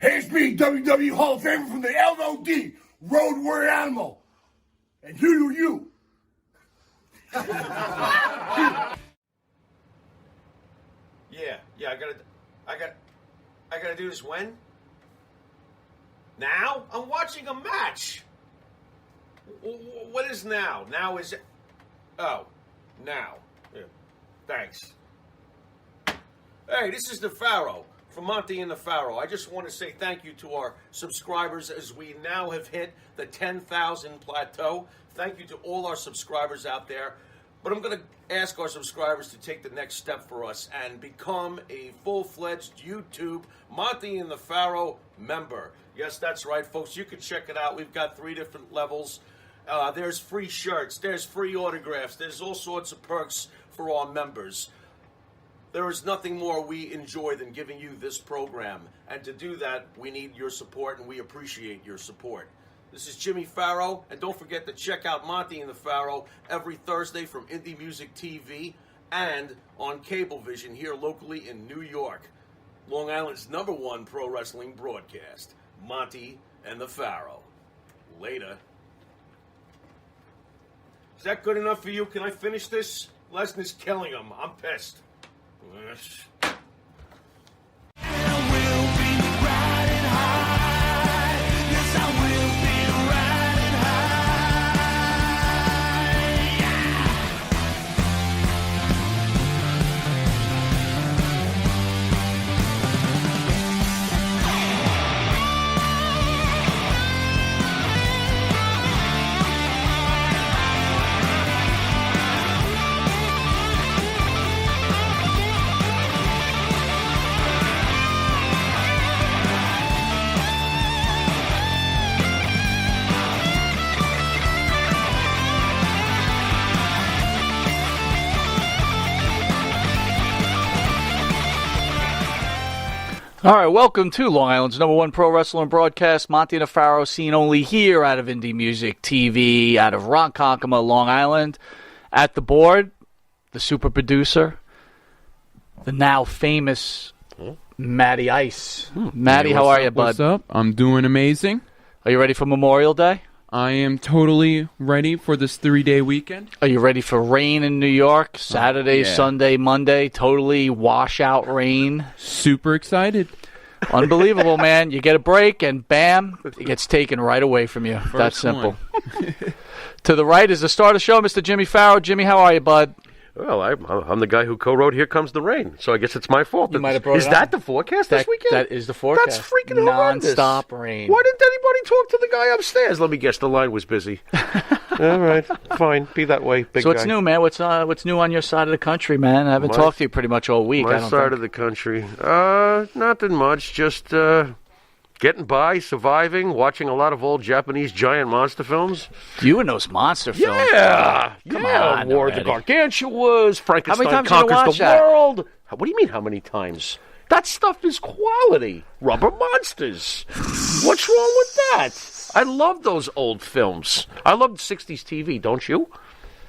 Hey, it's me, WWE Hall of Famer from the LOD, Road Warrior Animal. And who are you? Yeah, I gotta do this when? Now? I'm watching a match. What is now? Now is, oh, now. Yeah. Thanks. Hey, this is the Pharaoh from Monty and the Pharaoh. I just want to say thank you to our subscribers as we now have hit the 10,000 plateau. Thank you to all our subscribers out there. But I'm going to ask our subscribers to take the next step for us and become a full-fledged YouTube Monty and the Pharaoh member. Yes, that's right, folks. You can check it out. We've got 3 different levels. There's free shirts. There's free autographs. There's all sorts of perks for our members. There is nothing more we enjoy than giving you this program. And to do that, we need your support, and we appreciate your support. This is Jimmy Pharaoh, and don't forget to check out Monty and the Pharaoh every Thursday from Indie Music TV and on Cablevision here locally in New York. Long Island's #1 pro wrestling broadcast, Monty and the Pharaoh. Later. Is that good enough for you? Can I finish this? Lesnar's killing him. I'm pissed. All right, welcome to Long Island's #1 pro wrestling broadcast, Monty and the Pharaoh, seen only here out of Indie Music TV, out of Ronkonkoma, Long Island. At the board, the super producer, the now famous Matty Ice. Matty, Hey, how are you, bud? What's up? I'm doing amazing. Are you ready for Memorial Day? I am totally ready for this 3-day weekend. Are you ready for rain in New York? Saturday, yeah. Sunday, Monday, totally washout rain. Super excited. Unbelievable, man. You get a break, and bam, it gets taken right away from you. That's simple. To the right is the star of the show, Mr. Jimmy Pharaoh. Jimmy, how are you, bud? Well, I'm the guy who co-wrote Here Comes the Rain, so I guess it's my fault. You might have brought Is it that on. the forecast this weekend? That is the forecast. That's freaking horrendous. Non-stop rain. Why didn't anybody talk to the guy upstairs? Let me guess, the line was busy. All right, fine, be that way, big So what's guy. new, man? What's new on your side of the country, man? I haven't talked to you pretty much all week. My side of the country, nothing much. Just getting by, surviving, watching a lot of old Japanese giant monster films. You and those monster films. Yeah, Come yeah. on War of the already. Gargantuas, Frankenstein times you gonna conquers watch the that? world. What do you mean, how many times? That stuff is quality. Rubber monsters. What's wrong with that? I love those old films. I love 60s TV, don't you?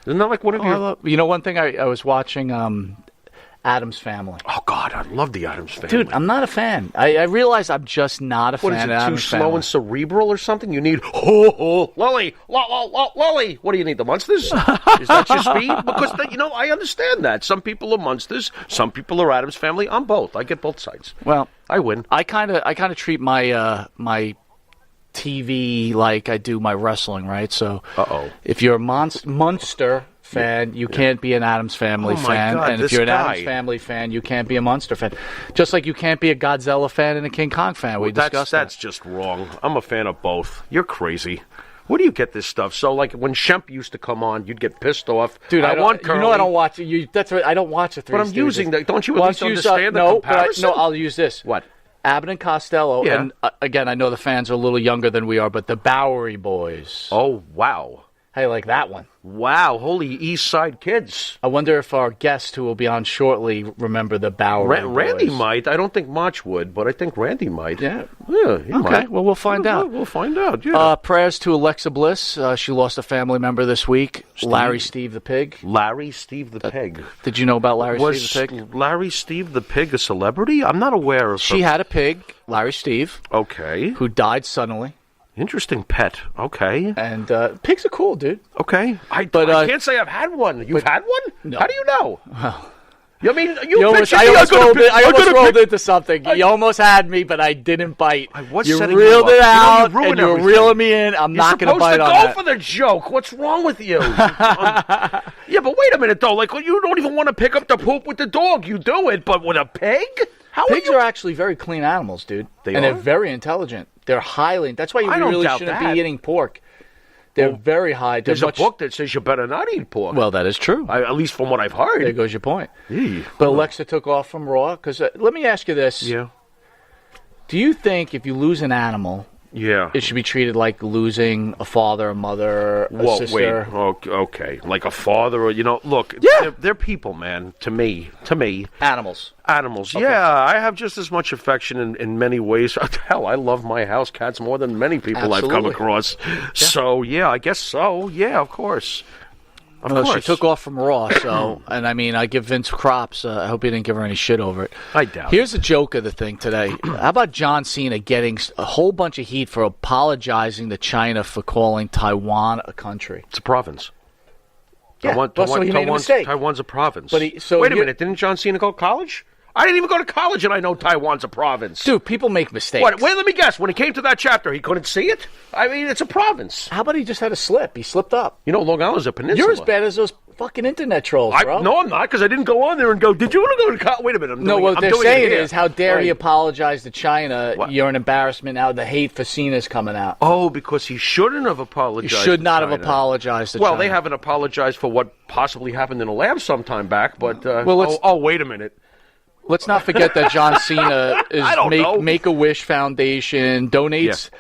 Isn't that like one of your... You know, one thing I was watching Addams Family. Oh, God, I love the Addams Family. Dude, I'm not a fan. I realize I'm just not a What is fan it, of too Addams slow Family. and cerebral or something? You need, Lily, Lily. What do you need, the monsters? Is that your speed? Because, I understand that. Some people are monsters. Some people are Addams Family. I'm both. I get both sides. Well, I win. I kind of treat my my TV like I do my wrestling, right? So if you're a Munster fan, you can't be an Addams Family Oh, my fan. God, And if this you're an guy. Addams Family fan, you can't be a Munster fan. Just like you can't be a Godzilla fan and a King Kong fan. We discussed That's that. just wrong. I'm a fan of both. You're crazy. Where do you get this stuff? So, like, when Shemp used to come on, you'd get pissed off. Dude, I want don't, you know I don't watch it. That's right. I don't watch the Three But I'm Stooges. using the... Don't you at Why least don't you understand the no, comparison? no, I'll use this. What? Abbott and Costello, Yeah. and again, I know the fans are a little younger than we are, but the Bowery Boys. Oh, wow. How you like that one? Wow, holy East Side kids. I wonder if our guest, who will be on shortly, remember the Bowery Randy Boys. might. I don't think March would, but I think Randy might. Yeah. Yeah, he Okay, might. well, we'll find out. We'll find out, yeah. Prayers to Alexa Bliss. She lost a family member this week. Larry Steve the Pig. Larry Steve the Pig. Did you know about Larry Was Steve the Pig? Larry Steve the Pig a celebrity? I'm not aware of She her. had a pig, Larry Steve, Okay. who died suddenly. Interesting pet. Okay. And pigs are cool, dude. Okay. I can't say I've had one. You've had one? No. How do you know? I mean, I almost rolled into something. You almost had me, but I didn't bite. I was you setting reeled you it up. out, You ruined and you're everything. reeling me in. I'm not going to bite on You're supposed to that. go for the joke. What's wrong with you? Yeah, but wait a minute, though. Like, you don't even want to pick up the poop with the dog. You do it, but with a pig? How Pigs are you? are actually very clean animals, dude. They and are? they're very intelligent. They're highly. That's why you I don't really doubt shouldn't that. be eating pork. They're very high. They're There's a much, book that says you better not eat pork. Well, that is true. At least from what I've heard. There goes your point. Eee. But Alexa took off from Raw because let me ask you this: Yeah. do you think if you lose an animal, Yeah. it should be treated like losing a father, a mother, a Whoa, sister? wait. Okay. Like a father, or look. Yeah. They're people, man. To me, Animals. animals. Yeah, I have just as much affection in many ways. Hell, I love my house cats more than many people I've come Absolutely. across. So yeah, I guess so. Yeah, of course. Of Well, course. she took off from Raw, so and I mean, I give Vince props. I hope he didn't give her any shit over it. I doubt Here's the joke of the thing today. How about John Cena getting a whole bunch of heat for apologizing to China for calling Taiwan a country? It's a province. Yeah, well, so he made a mistake. Taiwan's a province. But wait a minute, didn't John Cena go to college? I didn't even go to college, and I know Taiwan's a province. Dude, people make mistakes. What? Wait, let me guess. When he came to that chapter, he couldn't see it? I mean, it's a province. How about he just had a slip? He slipped up. Long Island's a peninsula. You're as bad as those fucking internet trolls, bro. No, I'm not, because I didn't go on there and go, did you want to go to college? Wait a minute. No, what I'm they're doing saying here. is, how dare he Right. apologize to China? What? You're an embarrassment now. The hate for Cena's coming out. Oh, because he shouldn't have You apologized. should to not have China. apologized to Well, China. they haven't apologized for what possibly happened in the lab sometime back, but Well, let's- wait a minute. Let's not forget that John Cena is I don't know. Make-A-Wish Foundation, donates.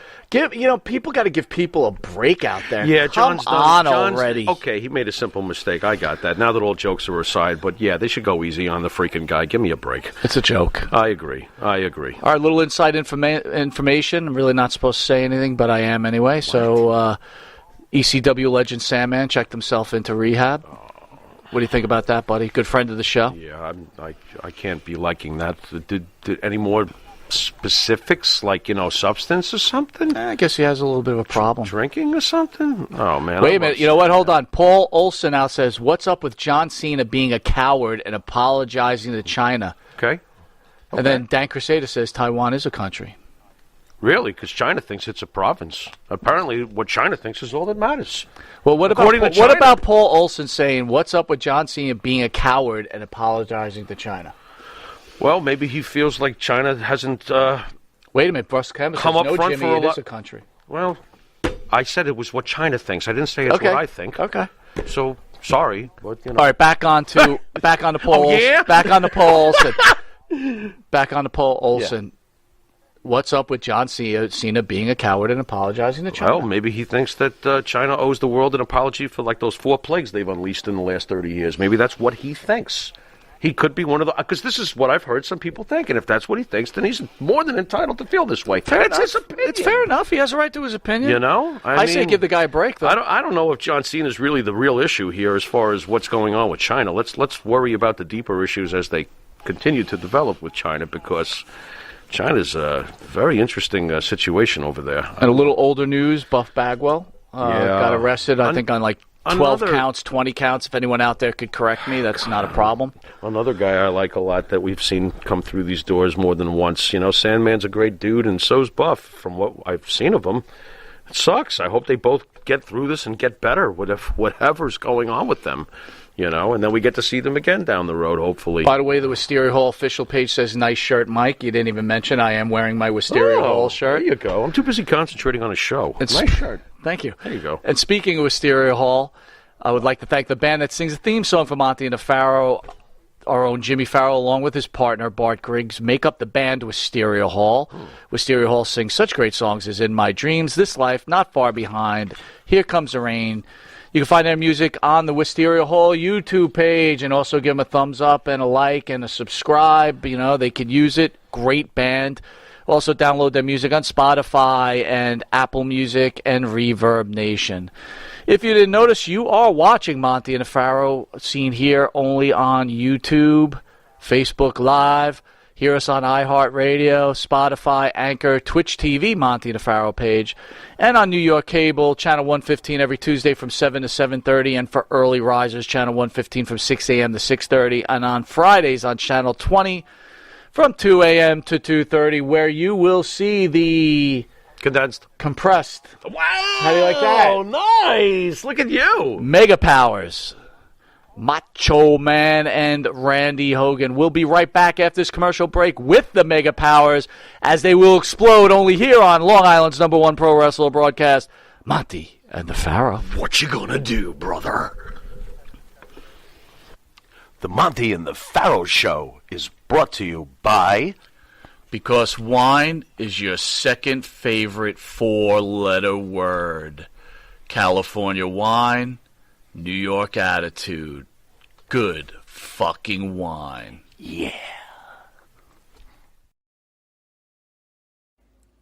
People got to give people a break out there. Yeah, Come John's on done. already. Okay, he made a simple mistake. I got that. Now that all jokes are aside, but yeah, they should go easy on the freaking guy. Give me a break. It's a joke. I agree. All right, little inside information. I'm really not supposed to say anything, but I am anyway. So, ECW legend Sandman checked himself into rehab. What do you think about that, buddy? Good friend of the show. Yeah, I can't be liking that. Did any more specifics, like substance or something? I guess he has a little bit of a problem. Drinking or something? Oh man! Wait a I'm minute. You know what? Hold on. Paul Olson now says, "What's up with John Cena being a coward and apologizing to China?" Okay. And then Dan Crusader says Taiwan is a country. Really? Because China thinks it's a province. Apparently, what China thinks is all that matters. Well, what According to about what China. about Paul Olson saying, "What's up with John Cena being a coward and apologizing to China"? Well, maybe he feels like China hasn't. Wait a minute, Bruce Campbell Come says, up "No, front Jimmy, for a it lot- is a country." Well, I said it was what China thinks. I didn't say it's Okay, what I think. Okay. So sorry, but All right, back on to Paul. Oh, yeah? Back on to Paul Olson. Back on to Paul Olson. What's up with John Cena being a coward and apologizing to China? Well, maybe he thinks that China owes the world an apology for like those 4 plagues they've unleashed in the last 30 years. Maybe that's what he thinks. He could be one of the... Because this is what I've heard some people think, and if that's what he thinks, then he's more than entitled to feel this way. It's his opinion. It's fair enough. He has a right to his opinion. You know? I say mean, give the guy a break, though. I don't know if John Cena is really the real issue here as far as what's going on with China. Let's worry about the deeper issues as they continue to develop with China, because China's a very interesting situation over there. And a little older news, Buff Bagwell got arrested, I think, on like 12 another- counts, 20 counts. If anyone out there could correct me, that's not a problem. Another guy I like a lot that we've seen come through these doors more than once. You know, Sandman's a great dude, and so's Buff, from what I've seen of him. It sucks. I hope they both get through this and get better, whatever's going on with them. You know, and then we get to see them again down the road, hopefully. By the way, the Wisteria Hall official page says, "Nice shirt, Mike." You didn't even mention I am wearing my Wisteria Hall shirt. There you go. I'm too busy concentrating on a show. It's- Nice shirt. Thank you. There you go. And speaking of Wisteria Hall, I would like to thank the band that sings the theme song for Monty and the Pharaoh. Our own Jimmy Farrell, along with his partner Bart Griggs, make up the band Wisteria Hall. Wisteria Hall sings such great songs as "In My Dreams," "This Life," "Not Far Behind," "Here Comes the Rain." You can find their music on the Wisteria Hall YouTube page, and also give them a thumbs up and a like and a subscribe. You know, they could use it. Great band. Also download their music on Spotify and Apple Music and Reverb Nation. If you didn't notice, you are watching Monty and the Pharaoh, seen here only on YouTube, Facebook Live. Hear us on iHeartRadio, Spotify, Anchor, Twitch TV, Monty and the Pharaoh page, and on New York Cable, Channel 115 every Tuesday from 7 to 7:30, and for early risers, Channel 115 from 6 a.m. to 6:30, and on Fridays on Channel 20 from 2 a.m. to 2:30, where you will see the Condensed. compressed Wow! How do you like that? Oh, nice! Look at you. Mega Powers, Macho Man and Randy Hogan. We'll be right back after this commercial break with the Mega Powers, as they will explode only here on Long Island's #1 pro wrestler broadcast, Monty and the Pharaoh. What you gonna do, brother? The Monty and the Pharaoh Show is brought to you by... Because wine is your second favorite four-letter word. California wine, New York attitude. Good fucking wine. Yeah.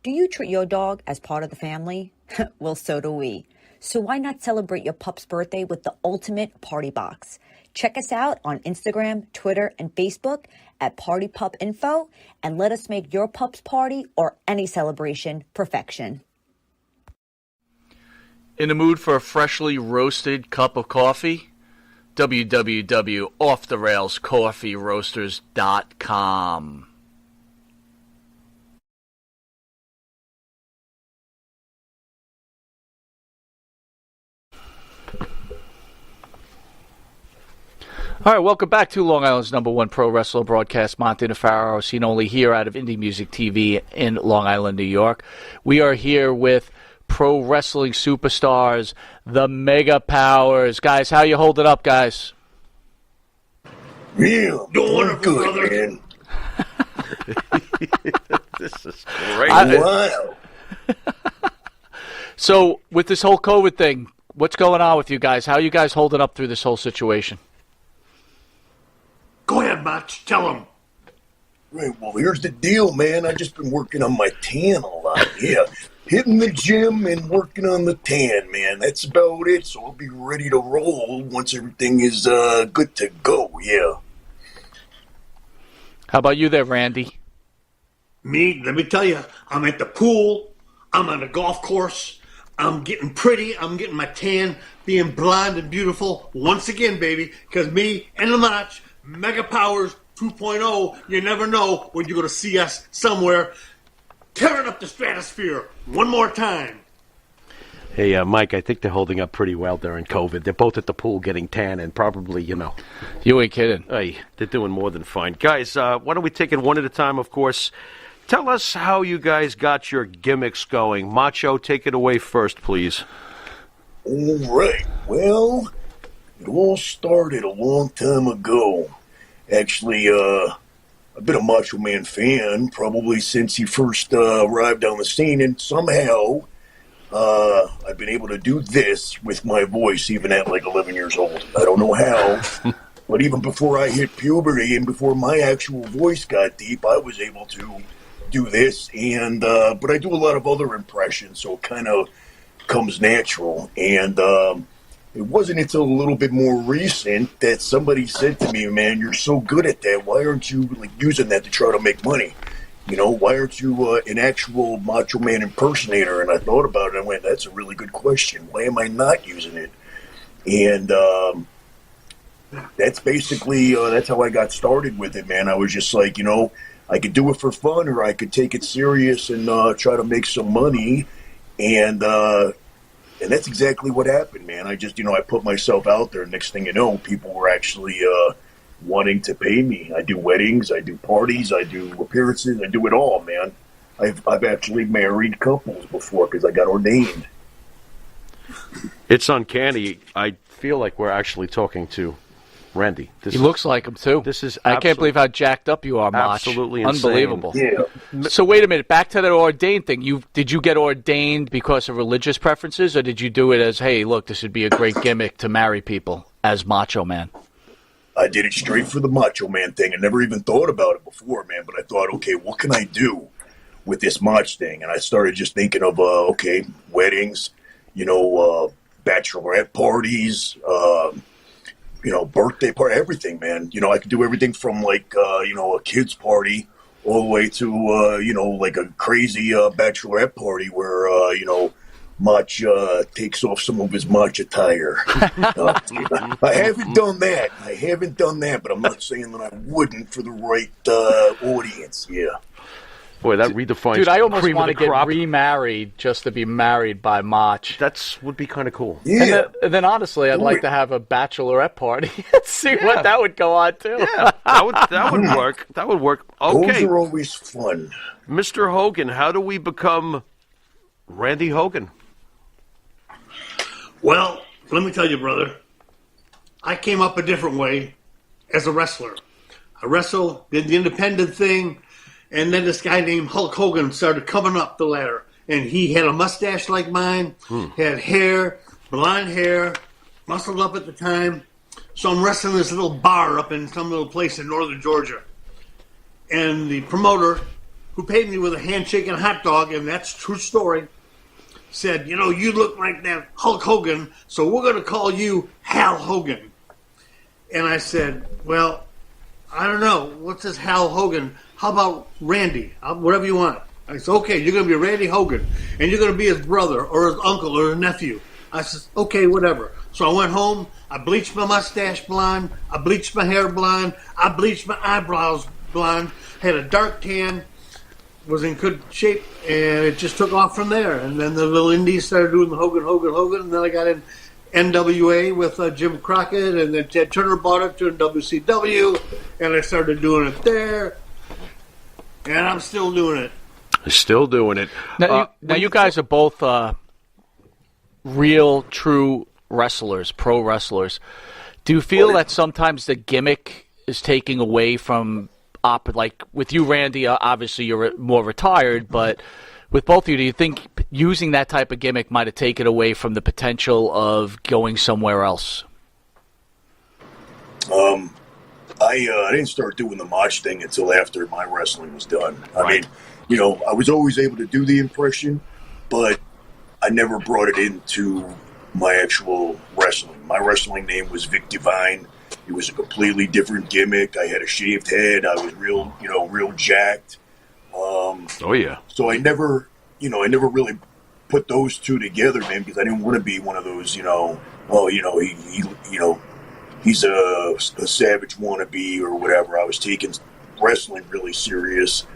Do you treat your dog as part of the family? Well, so do we. So why not celebrate your pup's birthday with the ultimate party box? Check us out on Instagram, Twitter, and Facebook at Party Pup Info, and let us make your pup's party or any celebration perfection. In the mood for a freshly roasted cup of coffee? www.offtherailscoffeeroasters.com. All right, welcome back to Long Island's #1 pro wrestler broadcast, Monty and the Pharaoh, seen only here out of Indie Music TV in Long Island, New York. We are here with pro wrestling superstars, the Mega Powers. Guys, how you holding up, guys? Yeah, doing good, man. This is great. Wow. So, with this whole COVID thing, what's going on with you guys? How are you guys holding up through this whole situation? Go ahead, Match. Tell him. Right, well, here's the deal, man. I just been working on my tan a lot. Yeah, hitting the gym and working on the tan, man. That's about it. So I'll be ready to roll once everything is good to go. Yeah. How about you there, Randy? Me, let me tell you, I'm at the pool. I'm on the golf course. I'm getting pretty. I'm getting my tan, being blonde and beautiful once again, baby. Because me and the match, Mega Powers 2.0, you never know when you're going to see us somewhere tearing up the stratosphere one more time. Hey, Mike, I think they're holding up pretty well during COVID. They're both at the pool getting tan and probably, You ain't kidding. hey, they're doing more than fine. Guys, why don't we take it one at a time, of course. Tell us how you guys got your gimmicks going. Macho, take it away first, please. All right. Well, it all started a long time ago. Actually, I've been a Macho Man fan probably since he first arrived on the scene, and somehow I've been able to do this with my voice even at like 11 years old. I don't know how, but even before I hit puberty and before my actual voice got deep, I was able to do this. And but I do a lot of other impressions, so it kind of comes natural. And it wasn't until a little bit more recent that somebody said to me, "Man, you're so good at that. Why aren't you like using that to try to make money? You know, why aren't you an actual Macho Man impersonator?" And I thought about it and I went, "That's a really good question. Why am I not using it?" And that's basically that's how I got started with it, man. I was just like, I could do it for fun, or I could take it serious and try to make some money. And that's exactly what happened, man. I just, I put myself out there. Next thing you know, people were actually wanting to pay me. I do weddings, I do parties, I do appearances, I do it all, man. I've actually married couples before because I got ordained. It's uncanny. I feel like we're actually talking to Randy. This He looks like him too. This is I can't believe how jacked up you are, Mach. Absolutely insane. Unbelievable. Yeah. So wait a minute, back to that ordained thing. Did you get ordained because of religious preferences, or did you do it as, hey, look, this would be a great gimmick to marry people as Macho Man? I did it straight for the Macho Man thing. I never even thought about it before, man. But I thought, okay, what can I do with this Mach thing? And I started just thinking of, weddings, bachelorette parties, birthday party, everything, man. I could do everything from a kid's party all the way to, like a crazy bachelorette party where, Mach takes off some of his Mach attire. I haven't done that. But I'm not saying that I wouldn't for the right audience. Yeah. Boy, that redefines. Dude, I almost cream of want the to get crop. remarried just to be married by Mach. Would be kind of cool. Yeah. And then honestly, I'd like to have a bachelorette party and see what that would go on to. Yeah, that would work. That would work. Those Okay, are always fun. Mr. Hogan, how do we become Randy Hogan? Well, let me tell you, brother. I came up a different way as a wrestler. I wrestled, did the independent thing, and then this guy named Hulk Hogan started coming up the ladder. And he had a mustache like mine, had hair, blonde hair, muscled up at the time. So I'm wrestling this little bar up in some little place in northern Georgia. And the promoter, who paid me with a handshake and a hot dog, and that's a true story, said, you look like that Hulk Hogan, so we're going to call you Hal Hogan. And I said, well, I don't know. What's this Hal Hogan? How about Randy? Whatever you want. I said, okay, you're going to be Randy Hogan, and you're going to be his brother or his uncle or his nephew. I said, okay, whatever. So I went home. I bleached my mustache blonde. I bleached my hair blonde. I bleached my eyebrows blonde. Had a dark tan. Was in good shape, and it just took off from there. And then the little indies started doing the Hogan, and then I got in NWA with Jim Crockett, and then Ted Turner bought it to WCW, and I started doing it there, and I'm still doing it. Still doing it. Now you guys are both real, true wrestlers, pro wrestlers. Do you feel that sometimes the gimmick is taking away from, like with you, Randy, obviously you're more retired, but with both of you, do you think using that type of gimmick might have taken away from the potential of going somewhere else? I didn't start doing the Mach thing until after my wrestling was done. I mean, I was always able to do the impression, but I never brought it into my actual wrestling. My wrestling name was Vic Divine. It was a completely different gimmick. I had a shaved head. I was real jacked. Oh yeah. So I never really put those two together, man, because I didn't want to be one of those, he's a savage wannabe or whatever. I was taking wrestling really serious.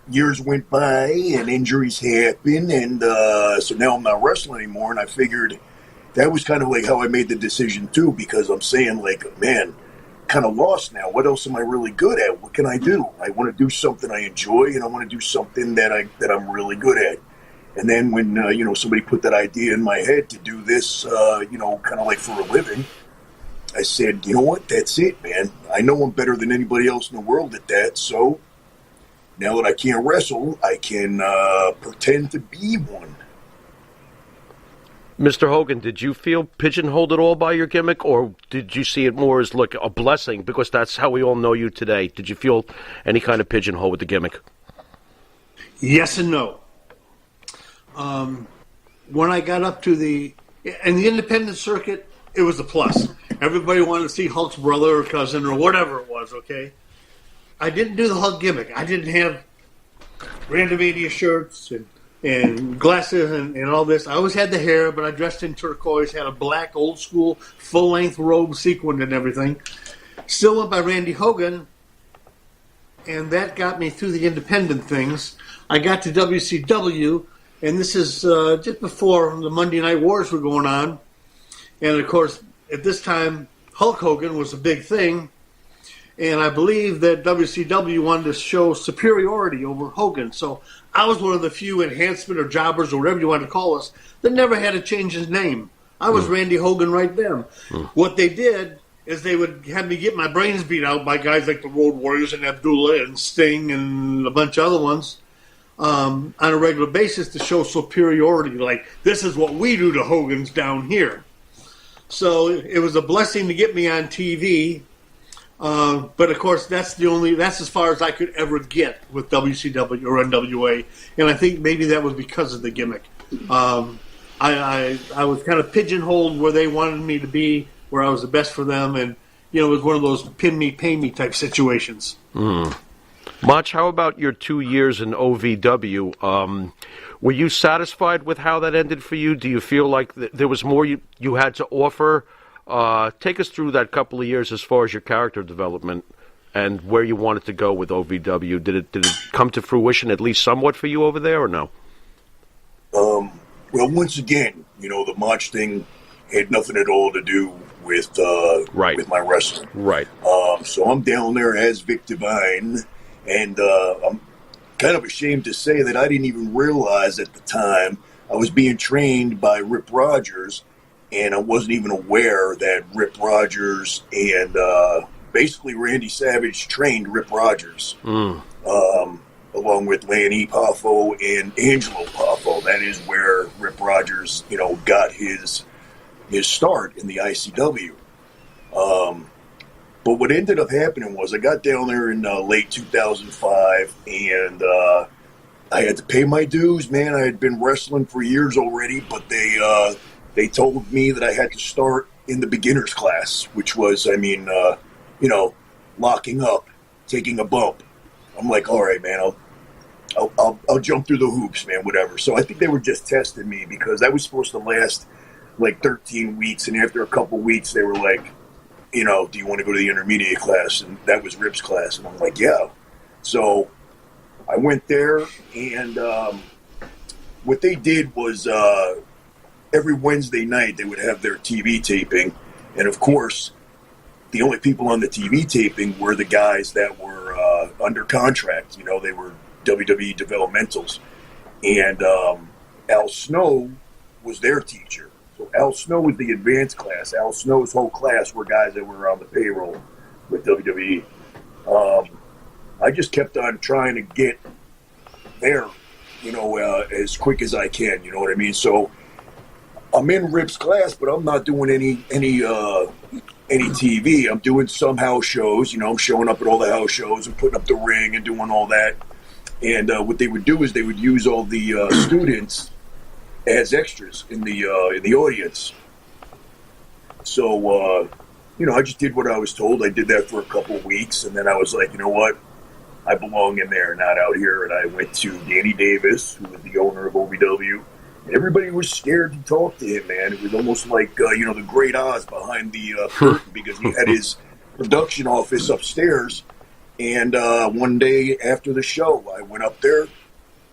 Years went by and injuries happened, and so now I'm not wrestling anymore. And I figured that was kind of like how I made the decision too, because I'm saying, like, man, kind of lost now. What else am I really good at? What can I do? I want to do something I enjoy, and I want to do something that I'm really good at. And then when somebody put that idea in my head to do this, kind of like for a living, I said, you know what? That's it, man. I know I'm better than anybody else in the world at that. So now that I can't wrestle, I can pretend to be one. Mr. Hogan, did you feel pigeonholed at all by your gimmick, or did you see it more as like a blessing because that's how we all know you today? Did you feel any kind of pigeonhole with the gimmick? Yes and no. When I got up to the independent circuit, it was a plus. Everybody wanted to see Hulk's brother or cousin or whatever it was, okay? I didn't do the Hulk gimmick. I didn't have Randomania shirts and glasses and all this. I always had the hair, but I dressed in turquoise, had a black, old-school, full-length robe, sequined and everything. Still went by Randy Hogan, and that got me through the independent things. I got to WCW, and this is just before the Monday Night Wars were going on. And, of course, at this time, Hulk Hogan was a big thing. And I believe that WCW wanted to show superiority over Hogan. So I was one of the few enhancement or jobbers or whatever you want to call us that never had to change his name. I was Randy Hogan right then. What they did is they would have me get my brains beat out by guys like the Road Warriors and Abdullah and Sting and a bunch of other ones on a regular basis to show superiority. Like, this is what we do to Hogan's down here. So it was a blessing to get me on TV. But of course, that's as far as I could ever get with WCW or NWA. And I think maybe that was because of the gimmick. I was kind of pigeonholed where they wanted me to be, where I was the best for them, and it was one of those pin me, pay me type situations. Mach, how about your 2 years in OVW? Were you satisfied with how that ended for you? Do you feel like there was more you had to offer? Take us through that couple of years as far as your character development and where you wanted to go with OVW. Did it come to fruition at least somewhat for you over there, or no? Well, once again, the Mach thing had nothing at all to do with with my wrestling. Right. So I'm down there as Vic Divine, and I'm kind of ashamed to say that I didn't even realize at the time I was being trained by Rip Rogers, and I wasn't even aware that Rip Rogers and basically Randy Savage trained Rip Rogers. Along with Lanny Poffo and Angelo Poffo. That is where Rip Rogers, got his start in the ICW. But what ended up happening was I got down there in late 2005, and I had to pay my dues, man. I had been wrestling for years already, but they told me that I had to start in the beginner's class, which was, locking up, taking a bump. I'm like, all right, man, I'll jump through the hoops, man, whatever. So I think they were just testing me because that was supposed to last like 13 weeks. And after a couple weeks, they were like, do you want to go to the intermediate class? And that was Rip's class. And I'm like, yeah. So I went there, and what they did was every Wednesday night they would have their TV taping. And, of course, the only people on the TV taping were the guys that were under contract. They were WWE developmentals. And Al Snow was their teacher. So Al Snow was the advanced class. Al Snow's whole class were guys that were on the payroll with WWE. I just kept on trying to get there, as quick as I can. You know what I mean? So I'm in Rip's class, but I'm not doing any TV. I'm doing some house shows. I'm showing up at all the house shows and putting up the ring and doing all that. And what they would do is they would use all the students as extras in the audience. So, I just did what I was told. I did that for a couple of weeks, and then I was like, you know what? I belong in there, not out here. And I went to Danny Davis, who was the owner of OVW. And everybody was scared to talk to him, man. It was almost like, the Great Oz behind the curtain, because he had his production office upstairs. And one day after the show, I went up there,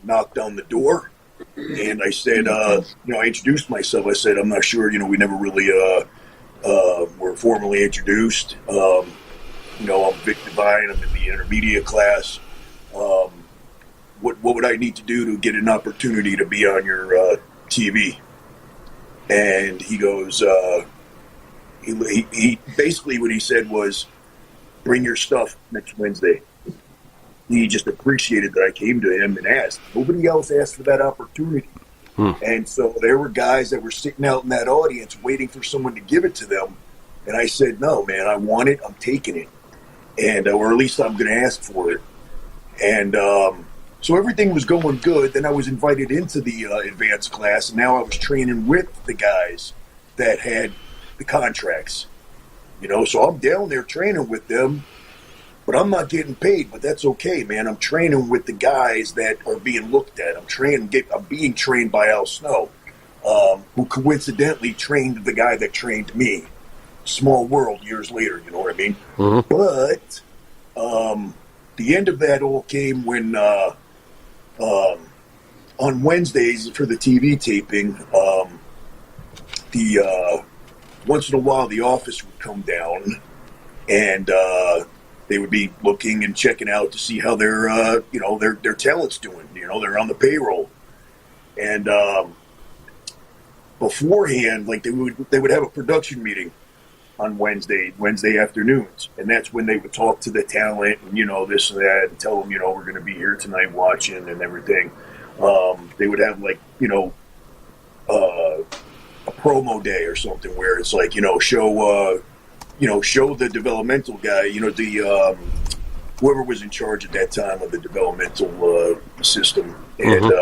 knocked on the door, and I said, I introduced myself. I said, I'm not sure, we never really were formally introduced. I'm Vic Divine. I'm in the intermediate class. What would I need to do to get an opportunity to be on your TV? And he goes, he basically what he said was, bring your stuff next Wednesday. He just appreciated that I came to him and asked. Nobody else asked for that opportunity. And so there were guys that were sitting out in that audience waiting for someone to give it to them. And I said, no, man, I want it. I'm taking it. And or at least I'm going to ask for it. And so everything was going good. Then I was invited into the advanced class. And now I was training with the guys that had the contracts. So I'm down there training with them, but I'm not getting paid. But that's okay, man. I'm training with the guys that are being looked at. I'm being trained by Al Snow, who coincidentally trained the guy that trained me. Small world years later, you know what I mean? Mm-hmm. But the end of that all came when on Wednesdays for the TV taping, once in a while, the office would come down, and they would be looking and checking out to see how their talent's doing. They're on the payroll, and beforehand, like they would have a production meeting on Wednesday afternoons. And that's when they would talk to the talent and, this and that, and tell them, we're going to be here tonight watching and everything. They would have, like, a promo day or something where it's like, show the developmental guy, whoever was in charge at that time of the developmental system. And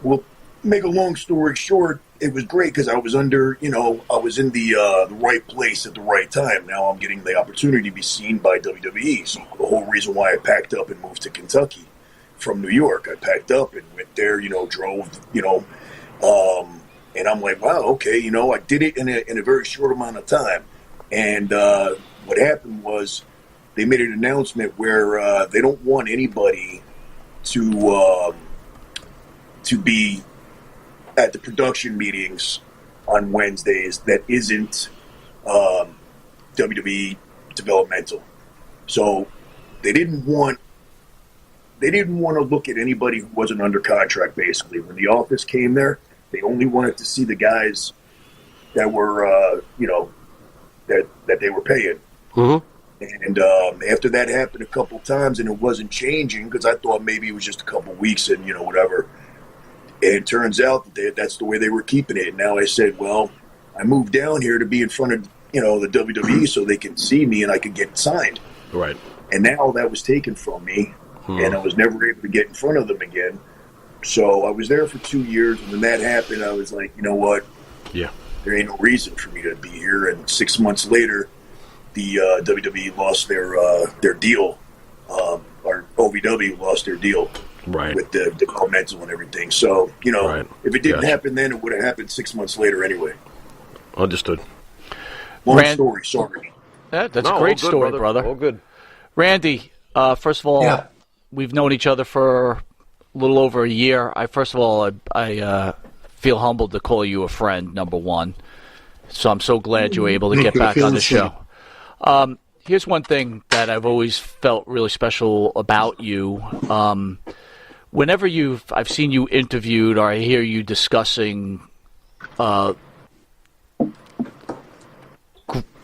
we'll make a long story short, it was great because I was under, I was in the right place at the right time. Now I'm getting the opportunity to be seen by WWE. So the whole reason why I packed up and moved to Kentucky from New York, I packed up and went there, drove, and I'm like, wow, okay, I did it in a very short amount of time. And what happened was they made an announcement where they don't want anybody to be at the production meetings on Wednesdays that isn't WWE developmental. So they didn't want to look at anybody who wasn't under contract. Basically, when the office came there, they only wanted to see the guys that were that they were paying. Mm-hmm. And after that happened a couple times, and it wasn't changing because I thought maybe it was just a couple weeks and whatever. And it turns out that that's the way they were keeping it. And now I said, well, I moved down here to be in front of, the WWE so they can see me and I could get signed. Right. And now that was taken from me, and I was never able to get in front of them again. So I was there for 2 years, and when that happened, I was like, you know what? Yeah. There ain't no reason for me to be here. And 6 months later, the WWE lost their deal, or OVW lost their deal. Right. With the developmental and everything. So, if it didn't happen then, it would have happened 6 months later anyway. Understood. Long story, sorry. That's a great story, brother. All good. Randy, first of all, we've known each other for a little over a year. I feel humbled to call you a friend, number one. So I'm so glad you were able to get back on the show. Here's one thing that I've always felt really special about you. Whenever I've seen you interviewed or I hear you discussing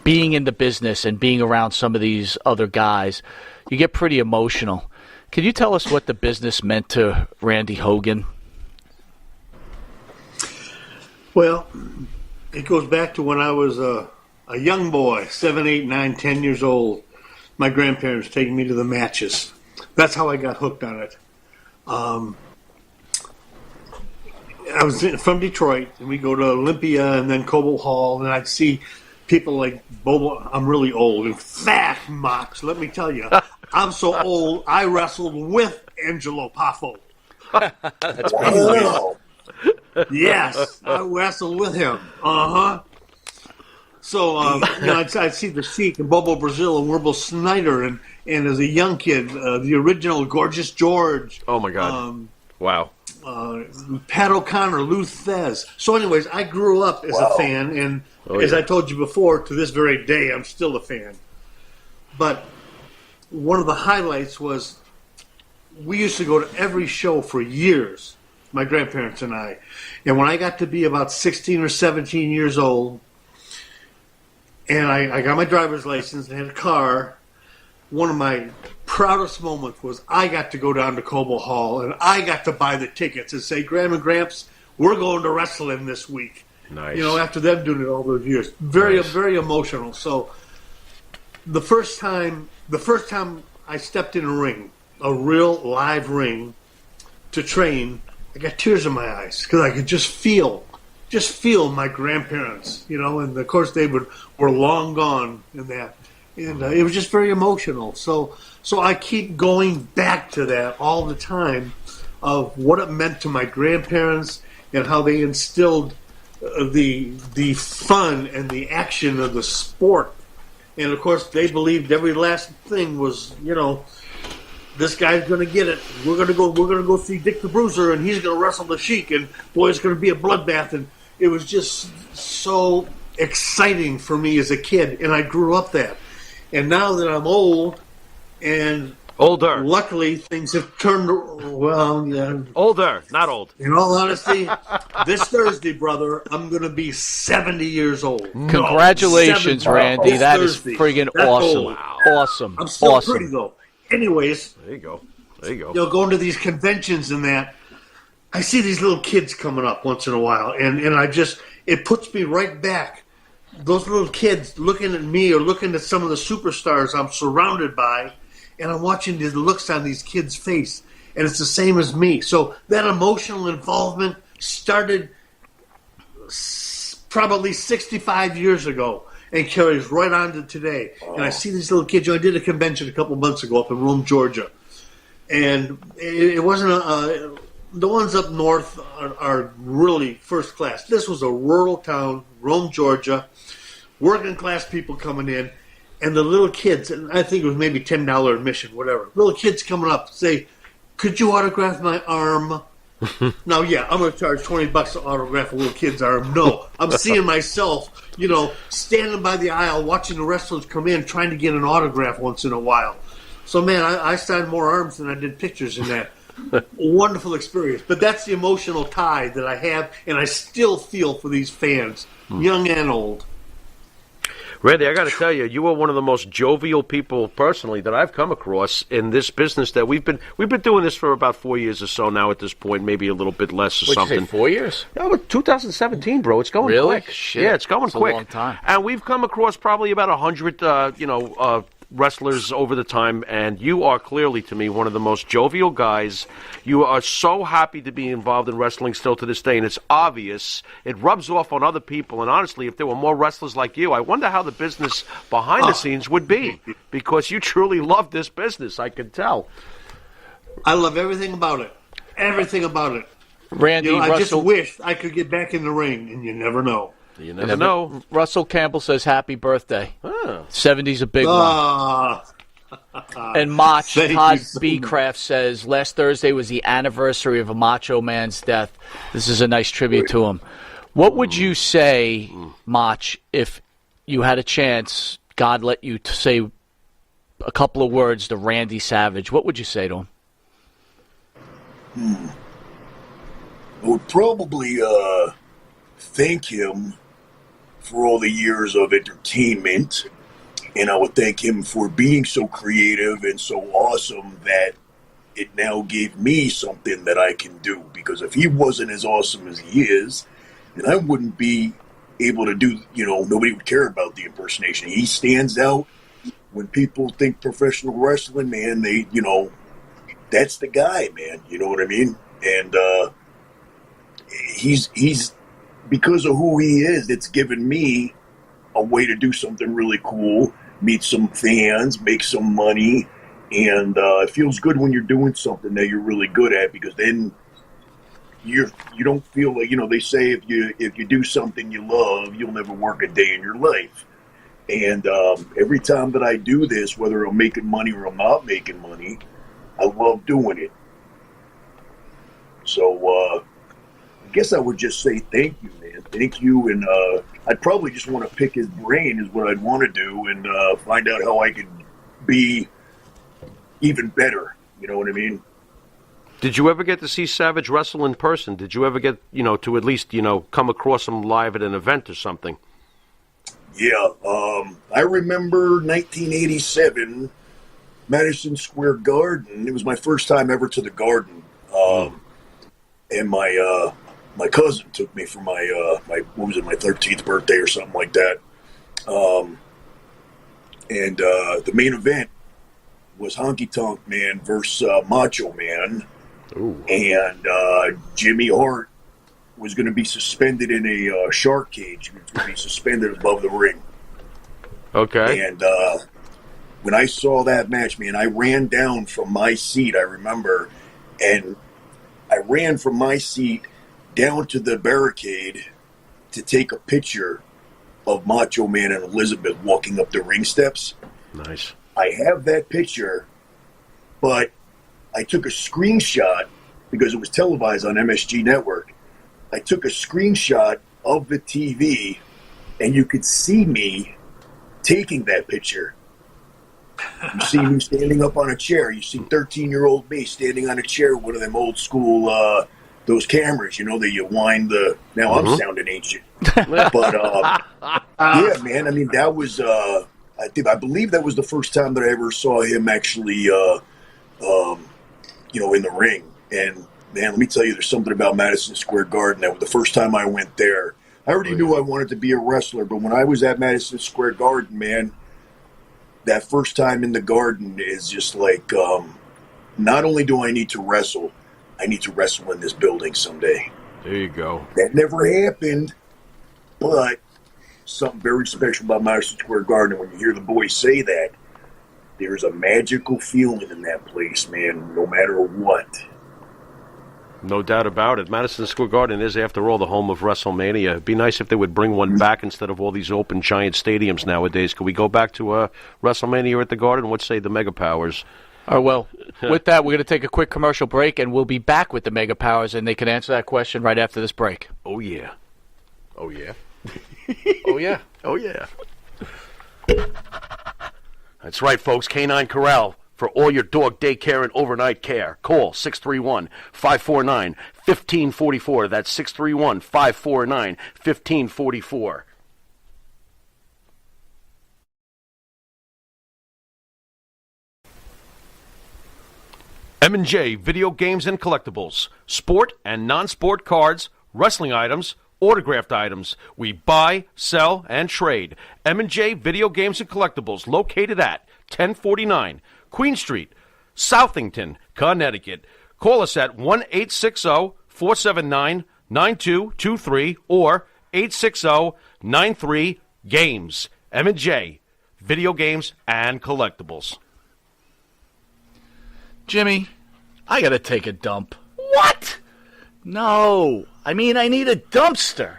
being in the business and being around some of these other guys, you get pretty emotional. Can you tell us what the business meant to Randy Hogan? Well, it goes back to when I was a young boy, 7, 8, 9, 10 years old. My grandparents taking me to the matches. That's how I got hooked on it. I was from Detroit, and we go to Olympia and then Cobo Hall, and I'd see people like Bobo. I'm really old. In fact, Mox, let me tell you, I'm so old, I wrestled with Angelo Poffo. That's Wow. Yes, I wrestled with him. Uh-huh. So, I'd see the Sheik and Bobo Brazil and Werble Snyder, and as a young kid, the original Gorgeous George. Oh, my God. Wow. Pat O'Connor, Lou Thez. So anyways, I grew up as a fan, and as I told you before, to this very day, I'm still a fan. But one of the highlights was we used to go to every show for years, my grandparents and I. And when I got to be about 16 or 17 years old, and I got my driver's license and had a car, one of my proudest moments was I got to go down to Cobo Hall and I got to buy the tickets and say, Graham and Gramps, we're going to wrestling this week. Nice. After them doing it all those years. Very emotional. So the first time I stepped in a ring, a real live ring, to train, I got tears in my eyes because I could just feel my grandparents, and of course they were long gone in that. And it was just very emotional. So I keep going back to that all the time of what it meant to my grandparents and how they instilled the fun and the action of the sport. And of course they believed every last thing was, this guy's going to get it. We're going to go see Dick the Bruiser, and he's going to wrestle the Sheik, and boy, it's going to be a bloodbath. And it was just so exciting for me as a kid, and I grew up that. And now that I'm old and Older. Luckily, things have turned, well, yeah. Older, not old. In all honesty, this Thursday, brother, I'm going to be 70 years old. Congratulations, 70. Randy. This That is Thursday. friggin' That's awesome. old. Awesome. I'm still awesome. pretty, though. Anyways, There you go. There you go. going to these conventions and that, I see these little kids coming up once in a while, and it puts me right back. Those little kids looking at me or looking at some of the superstars I'm surrounded by, and I'm watching the looks on these kids' face, and it's the same as me. So that emotional involvement started probably 65 years ago and carries right on to today. And I see these little kids. I did a convention a couple months ago up in Rome, Georgia, and it wasn't the ones up north are really first class. This was a rural town, Rome, Georgia, working class people coming in, and the little kids, and I think it was maybe $10 admission, whatever. Little kids coming up say, "Could you autograph my arm?" Now, yeah, I'm going to charge $20 to autograph a little kid's arm. No, I'm seeing myself, standing by the aisle watching the wrestlers come in, trying to get an autograph once in a while. So, man, I signed more arms than I did pictures in that. Wonderful experience. But that's the emotional tie that I have, and I still feel for these fans, young and old. Randy, I got to tell you, you are one of the most jovial people personally that I've come across in this business. That we've been doing this for about 4 years or so now. At this point, maybe a little bit less or What'd you something. say, 4 years? Yeah, but 2017, bro. It's going Really? quick. Shit. Yeah, it's going That's a quick. long time. And we've come across probably about 100, wrestlers over the time, and you are clearly, to me, one of the most jovial guys. You are so happy to be involved in wrestling still to this day, and it's obvious. It rubs off on other people, and honestly, if there were more wrestlers like you, I wonder how the business behind the scenes would be, because you truly love this business, I can tell. I love everything about it. Everything about it. Randy, I just Russell, wish I could get back in the ring, and you never know. You never know. Russell Campbell says happy birthday. Ah. 70's a big one. Ah, And Mach, Thank Todd you so B. much. Craft says, last Thursday was the anniversary of a Macho Man's death. This is a nice tribute to him. What would you say, Mach, if you had a chance, God let you to say a couple of words to Randy Savage? What would you say to him? I would probably thank him for all the years of entertainment, and I would thank him for being so creative and so awesome that it now gave me something that I can do. Because if he wasn't as awesome as he is, then I wouldn't be able to do, nobody would care about the impersonation. He stands out. When people think professional wrestling, man, they, that's the guy, man. You know what I mean? And he's because of who he is, it's given me a way to do something really cool, meet some fans, make some money, and it feels good when you're doing something that you're really good at, because then you don't feel like, they say if you do something you love, you'll never work a day in your life. And every time that I do this, whether I'm making money or I'm not making money, I love doing it. So I guess I would just say thank you, man. Thank you, and I'd probably just want to pick his brain is what I'd want to do, and find out how I could be even better. You know what I mean? Did you ever get to see Savage wrestle in person? Did you ever get, to at least, come across him live at an event or something? Yeah, I remember 1987, Madison Square Garden. It was my first time ever to the Garden, and my cousin took me for my 13th birthday or something like that. And the main event was Honky Tonk Man versus Macho Man. Ooh. And Jimmy Hart was going to be suspended in a shark cage. He was going to be suspended above the ring. Okay. And when I saw that match, man, I ran down from my seat, I remember, and I ran from my seat down to the barricade to take a picture of Macho Man and Elizabeth walking up the ring steps. Nice. I have that picture, but I took a screenshot because it was televised on MSG Network. I took a screenshot of the TV, and you could see me taking that picture. You see me standing up on a chair. You see 13-year-old me standing on a chair, one of them old school, those cameras, that you wind the... Now I'm sounding ancient. But, yeah, man, I mean, that was, I believe that was the first time that I ever saw him actually, in the ring. And, man, let me tell you, there's something about Madison Square Garden. That was the first time I went there. I already knew I wanted to be a wrestler, but when I was at Madison Square Garden, man, that first time in the Garden is just like, not only do I need to wrestle, I need to wrestle in this building someday. There you go. That never happened, but something very special about Madison Square Garden. When you hear the boys say that, there's a magical feeling in that place, man, no matter what. No doubt about it. Madison Square Garden is, after all, the home of WrestleMania. It'd be nice if they would bring one back instead of all these open giant stadiums nowadays. Could we go back to WrestleMania at the Garden? What's say the Mega Powers? All right, well, with that, we're going to take a quick commercial break, and we'll be back with the Mega Powers, and they can answer that question right after this break. Oh, yeah. Oh, yeah. Oh, yeah. Oh, yeah. That's right, folks. Canine Corral. For all your dog daycare and overnight care, call 631-549-1544. That's 631-549-1544. M&J Video Games and Collectibles. Sport and non-sport cards, wrestling items, autographed items. We buy, sell, and trade. M&J Video Games and Collectibles, located at 1049 Queen Street, Southington, Connecticut. Call us at 1-860-479-9223 or 860-93-GAMES. M&J Video Games and Collectibles. Jimmy, I got to take a dump. What? No, I mean I need a dumpster.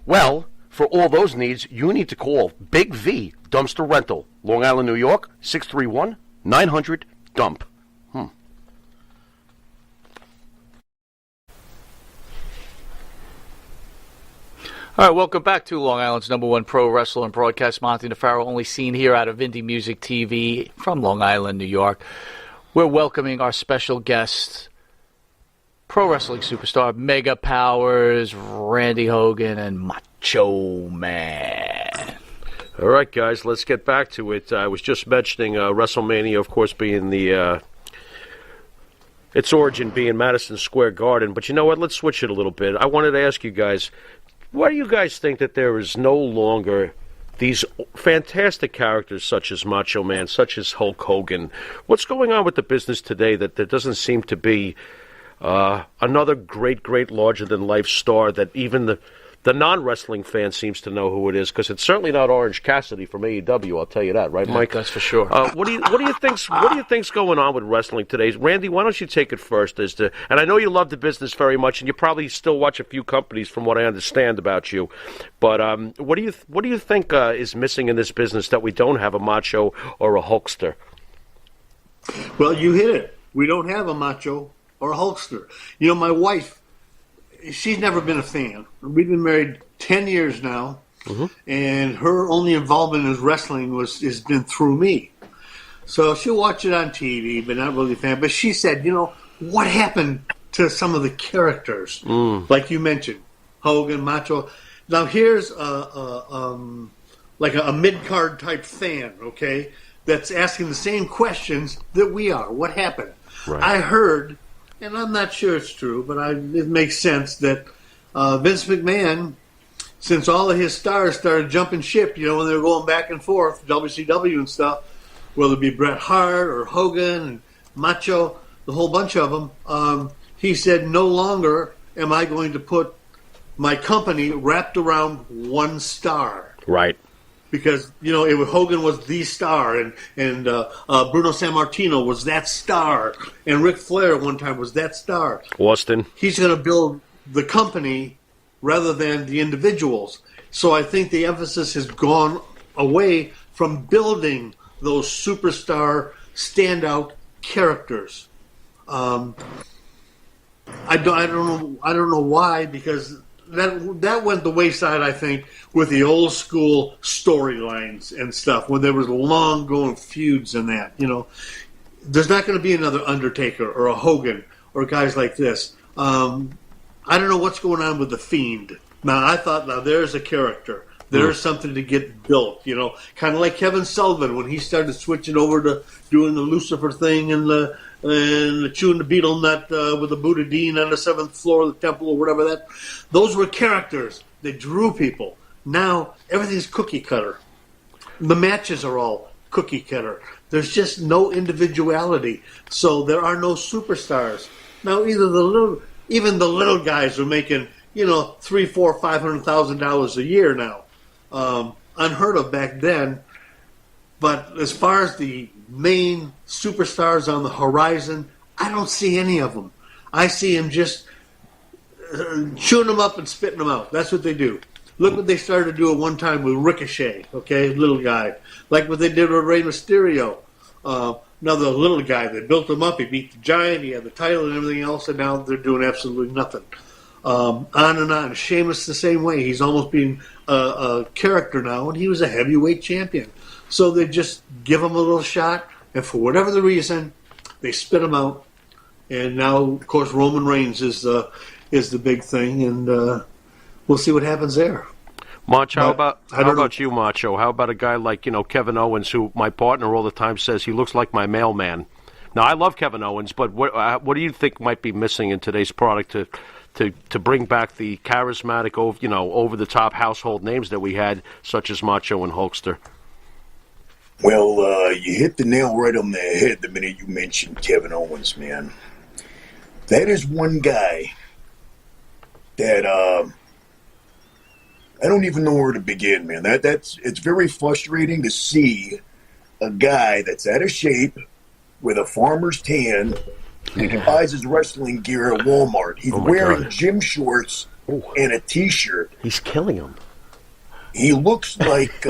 Well, for all those needs, you need to call Big V Dumpster Rental, Long Island, New York, 631-900-DUMP. All right, welcome back to Long Island's #1 pro wrestler and broadcast, Monty Nefaro, only seen here out of Indie Music TV from Long Island, New York. We're welcoming our special guest, pro wrestling superstar, Mega Powers, Randy Hogan, and Macho Man. All right, guys, let's get back to it. I was just mentioning WrestleMania, of course, being its origin being Madison Square Garden. But you know what? Let's switch it a little bit. I wanted to ask you guys, why do you guys think that there is no longer these fantastic characters such as Macho Man, such as Hulk Hogan? What's going on with the business today that there doesn't seem to be another great, larger-than-life star that even the non-wrestling fan seems to know who it is? Because it's certainly not Orange Cassidy from AEW. I'll tell you that, right, Mike? That's for sure. What do you think's going on with wrestling today? Randy, why don't you take it first? And I know you love the business very much, and you probably still watch a few companies, from what I understand about you. But what do you think is missing in this business that we don't have a Macho or a Hulkster? Well, you hit it. We don't have a Macho or a Hulkster. You know, my wife, she's never been a fan. We've been married 10 years now, and her only involvement in wrestling has been through me. So she'll watch it on TV, but not really a fan. But she said, what happened to some of the characters? Like you mentioned, Hogan, Macho. Now here's a mid-card type fan, okay, that's asking the same questions that we are. What happened? Right. I heard, and I'm not sure it's true, but it makes sense that Vince McMahon, since all of his stars started jumping ship, when they were going back and forth, WCW and stuff, whether it be Bret Hart or Hogan and Macho, the whole bunch of them, he said, no longer am I going to put my company wrapped around one star. Right. Because, Hogan was the star, and Bruno Sammartino was that star, and Ric Flair one time was that star. Austin. He's going to build the company rather than the individuals. So I think the emphasis has gone away from building those superstar, standout characters. I don't know why, because that went the wayside, I think, with the old school storylines and stuff when there was long going feuds and that. There's not going to be another Undertaker or a Hogan or guys like this. I don't know what's going on with the Fiend. Now I thought, there's a character. There's something to get built, kind of like Kevin Sullivan when he started switching over to doing the Lucifer thing and the chewing the beetle nut with the Buddha Dean on the 7th floor of the temple or whatever those were characters that drew people. Now everything's cookie cutter. The matches are all cookie cutter. There's just no individuality. So there are no superstars. Now even the little guys are making, $300,000, $400,000, $500,000 a year now. Unheard of back then. But as far as the main superstars on the horizon, I don't see any of them. I see them just chewing them up and spitting them out. That's what they do. Look what they started to do at one time with Ricochet, okay, little guy. Like what they did with Rey Mysterio. Another little guy, they built him up, he beat the Giant, he had the title and everything else, and now they're doing absolutely nothing. On and on. Sheamus the same way. He's almost being a character now, and he was a heavyweight champion. So they just give him a little shot, and for whatever the reason, they spit him out. And now, of course, Roman Reigns is the big thing, and we'll see what happens there. Macho, how about you, Macho? How about a guy like Kevin Owens, who my partner all the time says he looks like my mailman? Now, I love Kevin Owens, but what do you think might be missing in today's product to bring back the charismatic, over-the-top household names that we had, such as Macho and Hulkster? Well, you hit the nail right on the head the minute you mentioned Kevin Owens, man. That is one guy that I don't even know where to begin, man. It's very frustrating to see a guy that's out of shape with a farmer's tan and he buys his wrestling gear at Walmart. He's wearing gym shorts and a T-shirt. He's killing him. He looks like,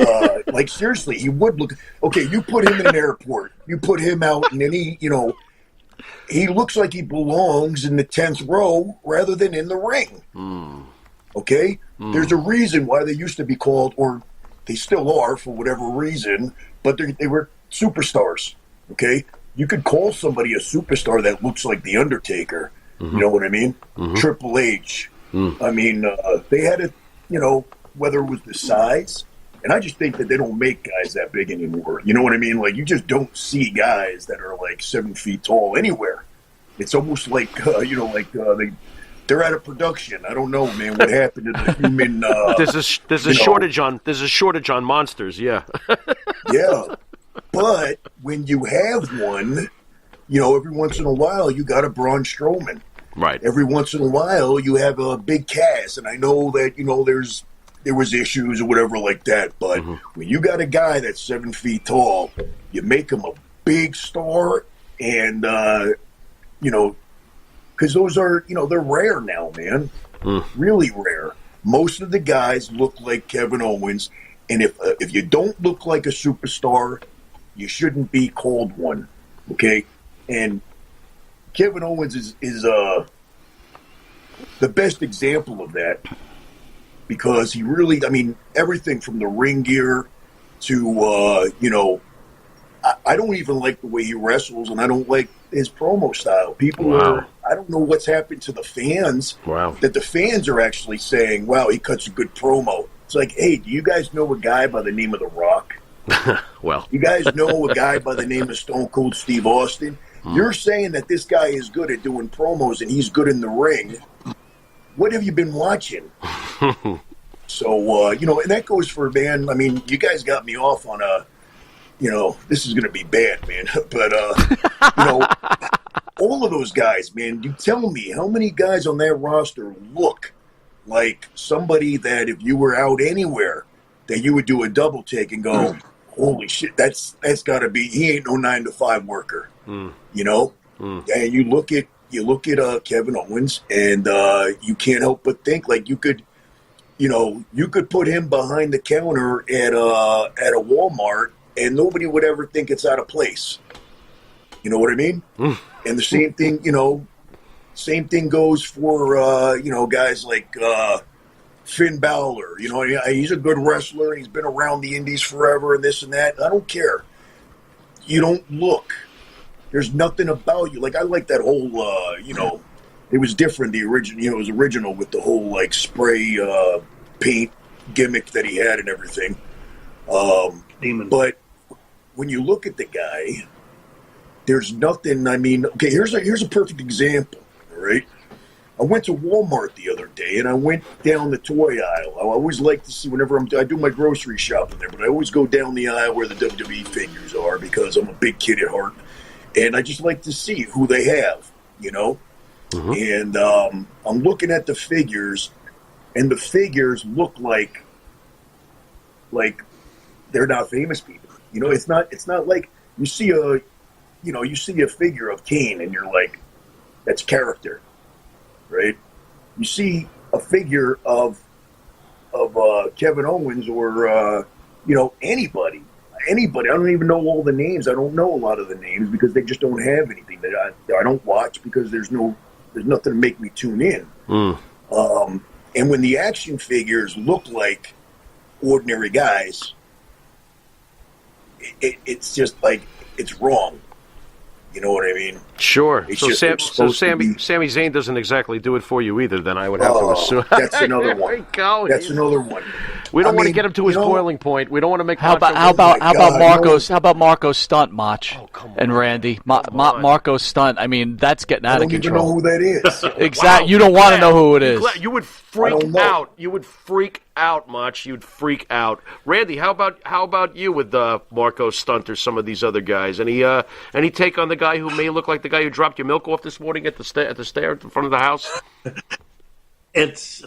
seriously, he would look. Okay, you put him in an airport. You put him out, and then he looks like he belongs in the 10th row rather than in the ring. Okay? There's a reason why they used to be called, or they still are for whatever reason, but they were superstars. Okay? You could call somebody a superstar that looks like The Undertaker. You know what I mean? Triple H. I mean, they had it, whether it was the size. And I just think that they don't make guys that big anymore. You know what I mean? Like, you just don't see guys that are like 7 feet tall anywhere. It's almost like, they're out of production. I don't know, man, what happened to the human. There's a shortage on monsters. Yeah. Yeah. But when you have one, every once in a while you got a Braun Strowman. Right. Every once in a while you have a big cast, and I know that there was issues or whatever like that. But when you got a guy that's 7 feet tall, you make him a big star, and because those are they're rare now, man. Really rare. Most of the guys look like Kevin Owens, and if you don't look like a superstar, you shouldn't be called one. Okay, and Kevin Owens is the best example of that, because he really, everything from the ring gear to, I don't even like the way he wrestles, and I don't like his promo style. I don't know what's happened to the fans. Wow. That the fans are actually saying, wow, he cuts a good promo. It's like, hey, do you guys know a guy by the name of The Rock? Well. You guys know a guy by the name of Stone Cold Steve Austin? You're saying that this guy is good at doing promos and he's good in the ring. What have you been watching? So, and that goes for, man, you guys got me off on this is going to be bad, man. But, all of those guys, man, you tell me how many guys on that roster look like somebody that if you were out anywhere, that you would do a double take and go, holy shit, that's got to be, he ain't no 9-to-5 worker. And you look at Kevin Owens, and you can't help but think like you could put him behind the counter at a Walmart, and nobody would ever think it's out of place. You know what I mean? And the same thing, same thing goes for guys like Finn Balor. You know, he's a good wrestler. He's been around the indies forever and this and that. I don't care. You don't look. There's nothing about you. Like, I like that whole, you know, it was different. The original, you know, it was original with the whole, like, spray paint gimmick that he had and everything. But when you look at the guy, there's nothing. I mean, okay, here's a perfect example, all right? I went to Walmart the other day, and I went down the toy aisle. I always like to see whenever I do my grocery shopping there, but I always go down the aisle where the WWE figures are because I'm a big kid at heart, and I just like to see who they have, you know? And I'm looking at the figures, and the figures look like they're not famous people. You know, it's not like you see a figure of Kane, and you're like, that's character. Right, you see a figure of Kevin Owens or you know, anybody. I don't even know all the names. I don't know a lot of the names because they just don't have anything that I don't watch because there's nothing to make me tune in. And when the action figures look like ordinary guys, it's just like it's wrong. You know what I mean? Sure. It's So, just- Sami Zayn doesn't exactly do it for you either. Then I would have to assume that's another one. There we go. That's another one. We don't I want to mean, get him to his you know, boiling point. We don't want to make. How about God, Marco's? How about Marco's stunt, Mach and Randy? on. Marco's stunt. I mean, that's getting I out of don't even control. know who that is. Exactly. You don't want to know who it is. You would I freak don't know. out. You would freak out, Mach. You'd freak out. Randy, how about you with Marco Stunt or some of these other guys? Any take on the guy who may look like the guy who dropped your milk off this morning at the stair in front of the house? It's.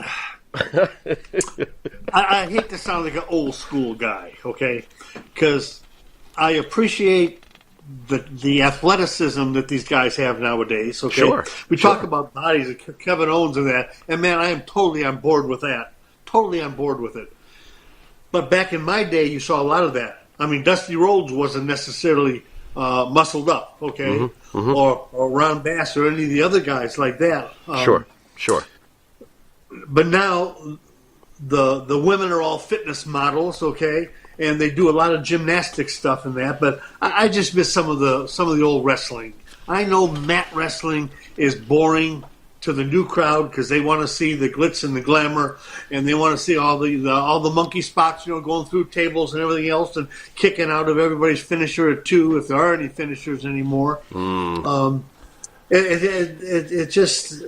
I hate to sound like an old school guy, okay? Because I appreciate the athleticism that these guys have nowadays. Okay, Sure, we talk about bodies of Kevin Owens and that, and man, I am totally on board with that. Totally on board with it. But back in my day, you saw a lot of that. I mean, Dusty Rhodes wasn't necessarily muscled up, okay, or Ron Bass or any of the other guys like that. Sure. But now the women are all fitness models, okay, and they do a lot of gymnastic stuff and that. But I just miss some of the old wrestling. I know mat wrestling is boring to the new crowd because they want to see the glitz and the glamour, and they want to see all the monkey spots, you know, going through tables and everything else, and kicking out of everybody's finisher at 2 if there are any finishers anymore. It just.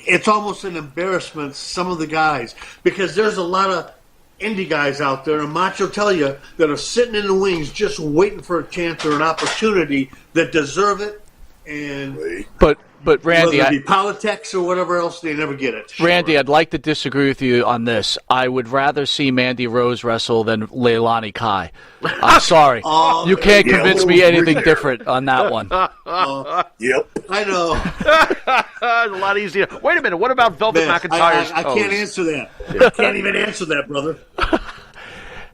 It's almost an embarrassment, some of the guys, because there's a lot of indie guys out there, and Macho tell you, that are sitting in the wings just waiting for a chance or an opportunity that deserve it, and But Randy, whether it be politics or whatever else, they never get it. Randy, I'd like to disagree with you on this. I would rather see Mandy Rose wrestle than Leilani Kai. I'm sorry. You can't yeah, convince we'll me anything agree there. different on that one. Yep. I know. It's a lot easier. Wait a minute. What about Velvet Man, McIntyre's I toes? can't answer that. I can't even answer that, brother.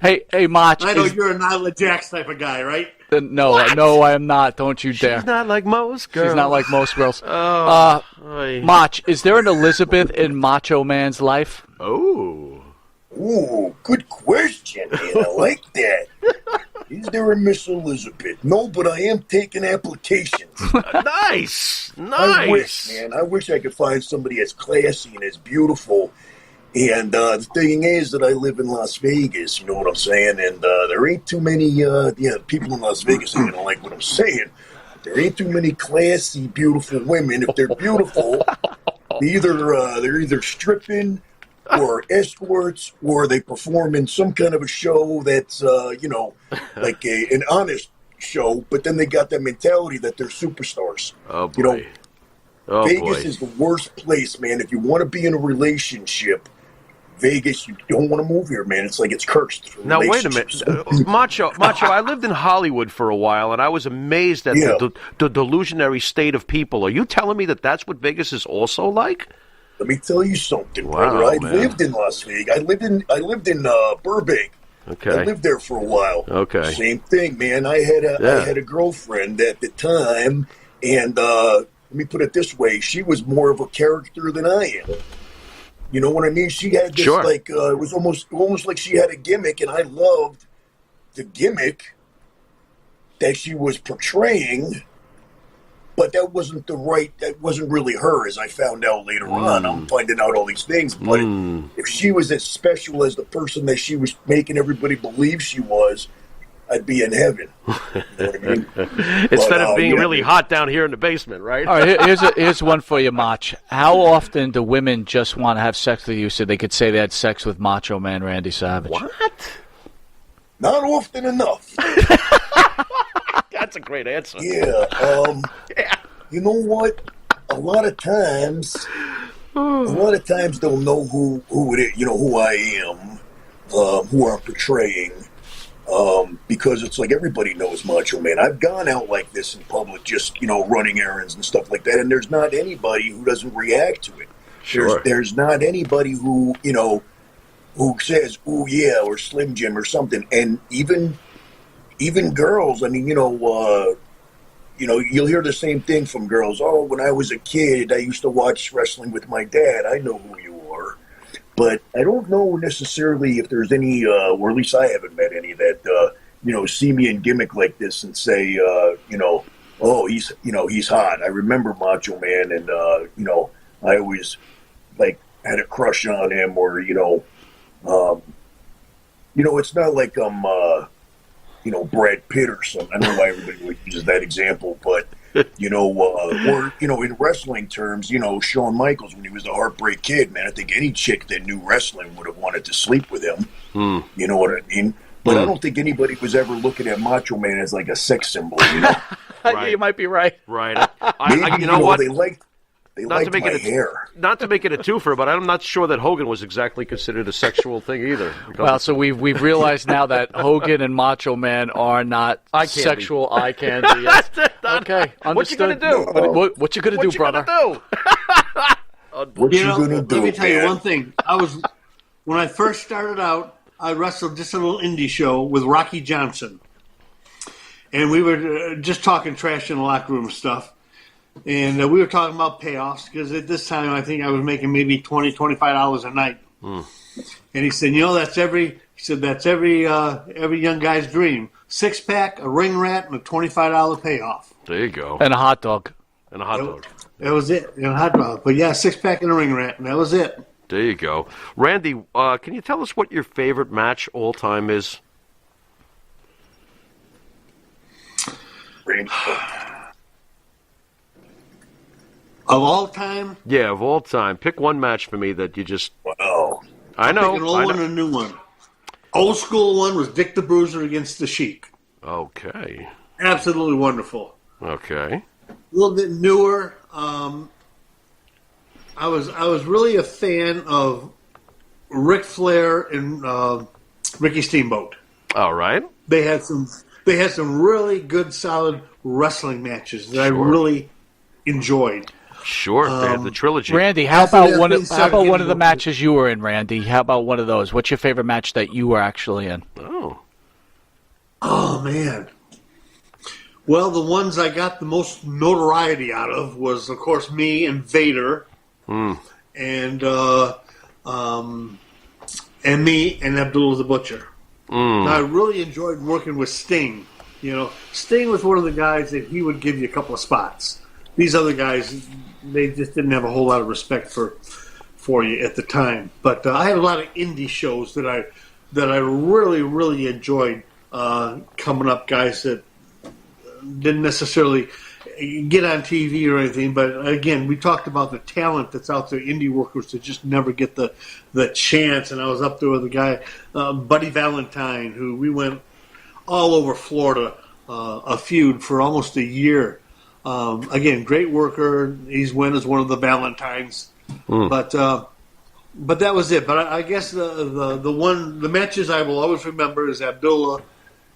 Hey, Mach. I know you're a Nyla Jax type of guy, right? No, I am not. Don't you dare. She's not like most girls. She's not like most girls. Oy. Mach, is there an Elizabeth in Macho Man's life? Oh. Ooh, good question, man. I like that. Is there a Miss Elizabeth? No, but I am taking applications. Nice. I wish, man. I wish I could find somebody as classy and as beautiful. And the thing is that I live in Las Vegas, you know what I'm saying? And there ain't too many people in Las Vegas are going to like what I'm saying. There ain't too many classy, beautiful women. If they're beautiful, they're either stripping or escorts, or they perform in some kind of a show that's, like an honest show, but then they got that mentality that they're superstars. Oh, boy. You know, Oh, Vegas boy. is the worst place, man. If you want to be in a relationship, Vegas, you don't want to move here, man. It's like it's cursed. for Now, wait a minute. relationships. Macho, I lived in Hollywood for a while, and I was amazed at Yeah. the delusionary state of people. Are you telling me that that's what Vegas is also like? Let me tell you something, Wow, brother. I man. lived in Las Vegas. I lived in Burbank. Okay. I lived there for a while. Okay. Same thing, man. I had a girlfriend at the time, and let me put it this way: she was more of a character than I am. You know what I mean? She had this Sure. like it was almost like she had a gimmick, and I loved the gimmick that she was portraying. But that wasn't really her, as I found out later on. I'm finding out all these things. But if she was as special as the person that she was making everybody believe she was, I'd be in heaven. You know what I mean? Instead of being really hot down here in the basement, right? All right, here's one for you, Mach. How often do women just want to have sex with you so they could say they had sex with Macho Man Randy Savage? What? Not often enough. That's a great answer. Yeah. You know what? A lot of times they'll know who it is. You know who I am, who I'm portraying. Because it's like everybody knows Macho Man. I've gone out like this in public, just running errands and stuff like that, and there's not anybody who doesn't react to it. Sure. There's not anybody who who says "ooh yeah" or Slim Jim or something, and even girls. I mean, you'll hear the same thing from girls. Oh, when I was a kid, I used to watch wrestling with my dad. I know who you are. But I don't know necessarily if there's any, or at least I haven't met any that, see me in gimmick like this and say, oh, he's hot. I remember Macho Man, and, I always, had a crush on him, or, it's not like I'm, Brad Pitt or something. I don't know why everybody uses that example, but, or, in wrestling terms, Shawn Michaels, when he was the Heartbreak Kid, man, I think any chick that knew wrestling would have wanted to sleep with him. You know what I mean? But I don't think anybody was ever looking at Macho Man as like a sex symbol, Right. You might be right. Right. Maybe, you know what? They liked Not to make my it hair. Not to make it a twofer, but I'm not sure that Hogan was exactly considered a sexual thing either. Well, so we've realized now that Hogan and Macho Man are not sexual eye candy. Yes. Okay, understood. What you gonna do? What you gonna do, brother? What you gonna do, let me tell you man? one thing. When I first started out, I wrestled just a little indie show with Rocky Johnson. And we were just talking trash in the locker room stuff. And we were talking about payoffs because at this time I think I was making maybe $20, $25 a night. And he said, that's every young guy's dream. 6-pack, a ring rat, and a $25 payoff. There you go. And a hot dog. That was it. And a hot dog. But yeah, 6-pack and a ring rat, and that was it. There you go. Randy, can you tell us what your favorite match all time is? Of all time? Yeah, of all time. Pick one match for me that you just... Wow. I know. Pick an old one and a new one. Old school one was Dick the Bruiser against the Sheik. Okay. Absolutely wonderful. Okay. A little bit newer. I was really a fan of Ric Flair and Ricky Steamboat. All right. They had some really good, solid wrestling matches that I really enjoyed. Sure, they have the trilogy. Randy, how about one of the matches you were in, Randy? How about one of those? What's your favorite match that you were actually in? Oh man. Well, the ones I got the most notoriety out of was, of course, me and Vader, and me and Abdullah the Butcher. Now, I really enjoyed working with Sting. Sting was one of the guys that he would give you a couple of spots. These other guys, they just didn't have a whole lot of respect for you at the time. But I had a lot of indie shows that I really, really enjoyed coming up, guys that didn't necessarily get on TV or anything. But again, we talked about the talent that's out there, indie workers that just never get the chance. And I was up there with a guy, Buddy Valentine, who we went all over Florida, a feud for almost a year. Again, great worker. He's went as one of the Valentines, but that was it. But I guess the matches I will always remember is Abdullah,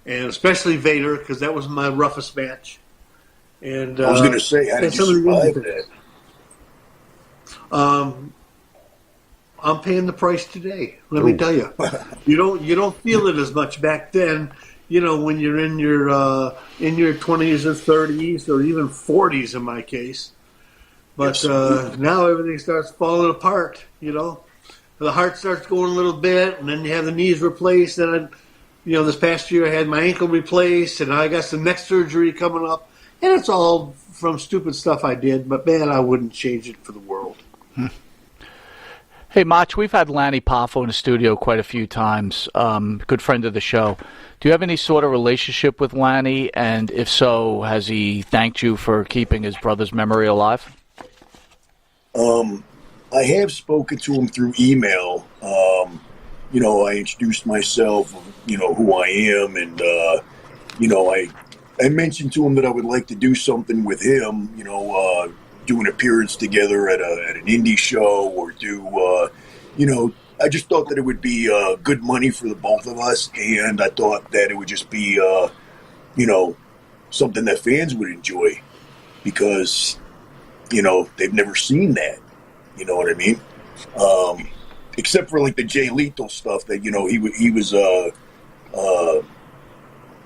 and especially Vader, because that was my roughest match. And I was going to say, how did you survive that? I'm paying the price today. Let me tell you, you don't feel it as much back then. When you're in your 20s or 30s or even 40s in my case. But now everything starts falling apart, the heart starts going a little bit, and then you have the knees replaced. And this past year I had my ankle replaced, and I got some neck surgery coming up, and it's all from stupid stuff I did. But man, I wouldn't change it for the world. Hey, Mach, we've had Lanny Poffo in the studio quite a few times, good friend of the show. Do you have any sort of relationship with Lanny? And if so, has he thanked you for keeping his brother's memory alive? I have spoken to him through email. I introduced myself, who I am, and, I mentioned to him that I would like to do something with him, do an appearance together at an indie show or do, I just thought that it would be good money for the both of us, and I thought that it would just be, something that fans would enjoy because, they've never seen that. You know what I mean? Except for like the Jay Lethal stuff that, he was,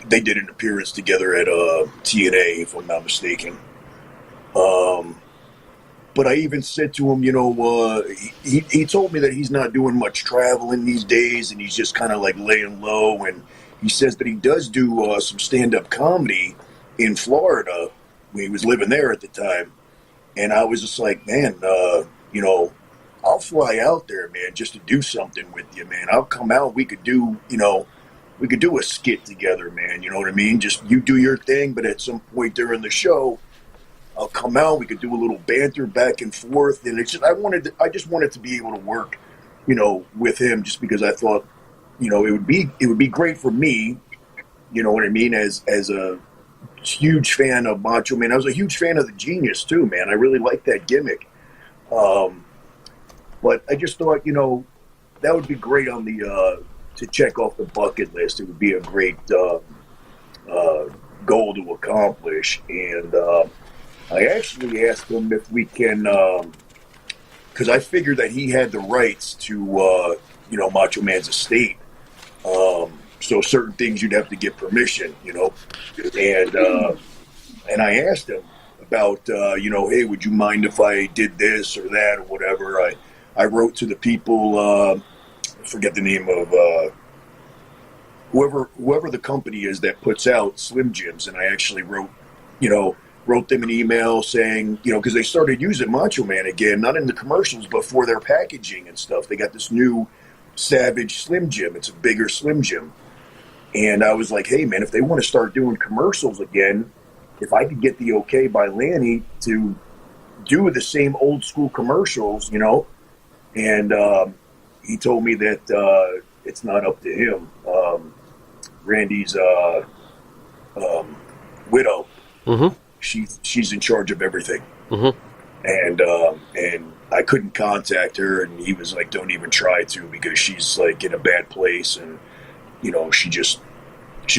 they did an appearance together at TNA, if I'm not mistaken. But I even said to him, he told me that he's not doing much traveling these days and he's just kind of like laying low. And he says that he does do some stand-up comedy in Florida when he was living there at the time. And I was just like, man, I'll fly out there, man, just to do something with you, man. I'll come out. We could do a skit together, man. You know what I mean? Just you do your thing, but at some point during the show, I'll come out. We could do a little banter back and forth, and it's just I just wanted to be able to work, with him, just because I thought, it would be great for me. You know what I mean? As a huge fan of Macho Man, I was a huge fan of the Genius too, man. I really liked that gimmick. But I just thought, that would be great on the to check off the bucket list. It would be a great goal to accomplish, and. I actually asked him if we can, because I figured that he had the rights to, Macho Man's estate. So certain things you'd have to get permission, And I asked him about, hey, would you mind if I did this or that or whatever? I wrote to the people, I forget the name of whoever the company is that puts out Slim Jims, and I actually wrote them an email saying, because they started using Macho Man again, not in the commercials, but for their packaging and stuff. They got this new Savage Slim Jim. It's a bigger Slim Jim. And I was like, hey, man, if they want to start doing commercials again, if I could get the okay by Lanny to do the same old school commercials, and he told me that it's not up to him. Randy's widow. Mm-hmm. She's in charge of everything, and I couldn't contact her, and he was like, "Don't even try to," because she's like in a bad place, and she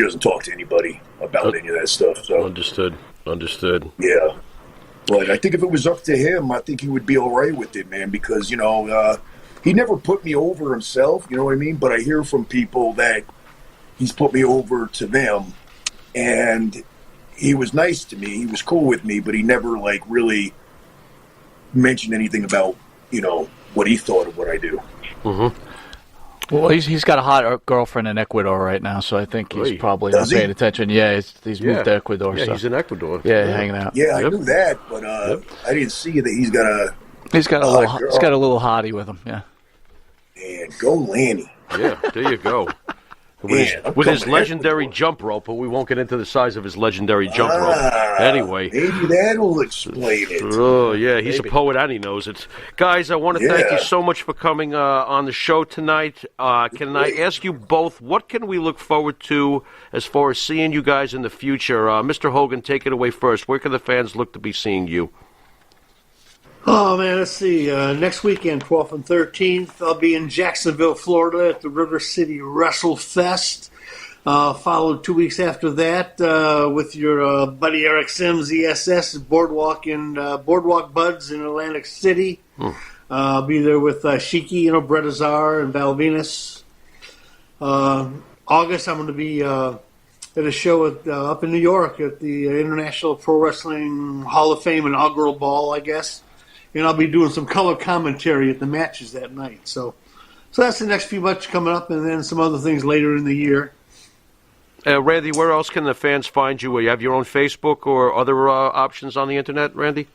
doesn't talk to anybody about any of that stuff. So Understood. Yeah, but I think if it was up to him, I think he would be all right with it, man, because he never put me over himself. You know what I mean? But I hear from people that he's put me over to them, and. He was nice to me. He was cool with me, but he never really mentioned anything about what he thought of what I do. Mm-hmm. Well, he's got a hot girlfriend in Ecuador right now, so I think he's probably not paying attention. Yeah, he's moved to Ecuador. Yeah, so. he's in Ecuador. Yeah, hanging out. Yeah, I knew that, but I didn't see that he's got a little hottie with him. Yeah. And go Lanny. Yeah, there you go. With his legendary jump rope, but we won't get into the size of his legendary jump rope. Anyway. Maybe that'll explain it. Oh, yeah, he's a poet and he knows it. Guys, I want to thank you so much for coming on the show tonight. Can I ask you both, what can we look forward to as far as seeing you guys in the future? Mr. Hogan, take it away first. Where can the fans look to be seeing you? Oh, man, let's see. Next weekend, 12th and 13th, I'll be in Jacksonville, Florida at the River City Wrestle Fest. Followed 2 weeks after that with your buddy Eric Sims, ESS, Boardwalk Buds in Atlantic City. I'll be there with Shiki, Brett Azar, and Val Venus. August, I'm going to be at a show up in New York at the International Pro Wrestling Hall of Fame inaugural ball, I guess. And I'll be doing some color commentary at the matches that night. So So that's the next few months coming up, and then some other things later in the year. Randy, where else can the fans find you? You have your own Facebook or other options on the internet, Randy?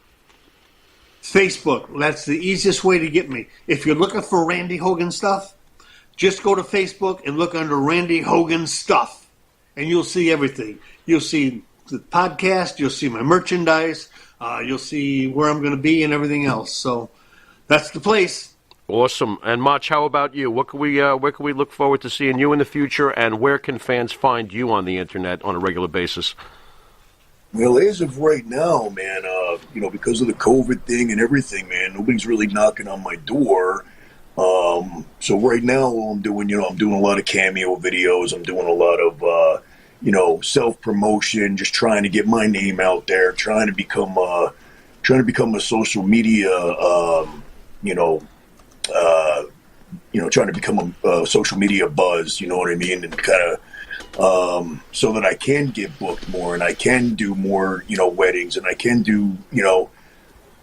Facebook. That's the easiest way to get me. If you're looking for Randy Hogan stuff, just go to Facebook and look under Randy Hogan stuff, and you'll see everything. You'll see the podcast. You'll see my merchandise. You'll see where I'm going to be and everything else. So that's the place. Awesome. And Mach, how about you? What can we where can we look forward to seeing you in the future, and where can fans find you on the internet on a regular basis? Well, as of right now, man, because of the COVID thing and everything, man, nobody's really knocking on my door. So right now, all I'm doing, I'm doing a lot of cameo videos. I'm doing a lot of, self-promotion, just trying to get my name out there, trying to become a social media, trying to become a social media buzz, you know what I mean? And kind of, so that I can get booked more and I can do more, weddings, and I can do,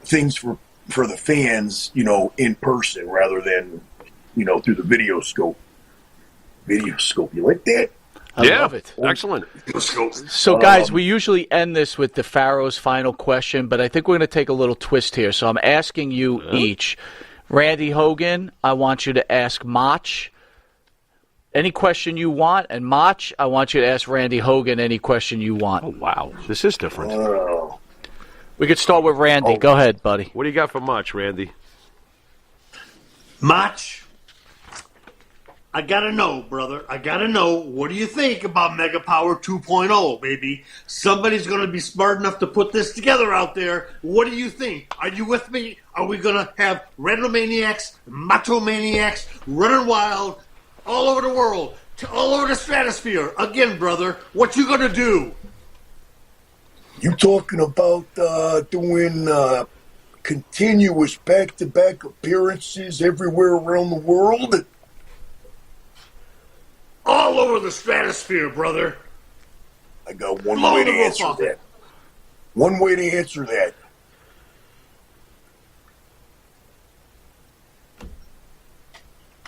things for the fans, in person rather than, through the video scope. Video scope. You like that? I love it. Excellent. So, guys, we usually end this with the Pharaoh's final question, but I think we're going to take a little twist here. So I'm asking you each. Randy Hogan, I want you to ask Mach any question you want, and Mach, I want you to ask Randy Hogan any question you want. Oh, wow. This is different. We could start with Randy. Go ahead, buddy. What do you got for Mach, Randy? Mach, I gotta know, brother. I gotta know. What do you think about Mega Power 2.0, baby? Somebody's gonna be smart enough to put this together out there. What do you think? Are you with me? Are we gonna have Renomaniacs, Macho Maniacs running wild all over the world, all over the stratosphere? Again, brother, what you gonna do? You talking about doing continuous back-to-back appearances everywhere around the world? All over the stratosphere, brother. I got one way to answer that. One way to answer that.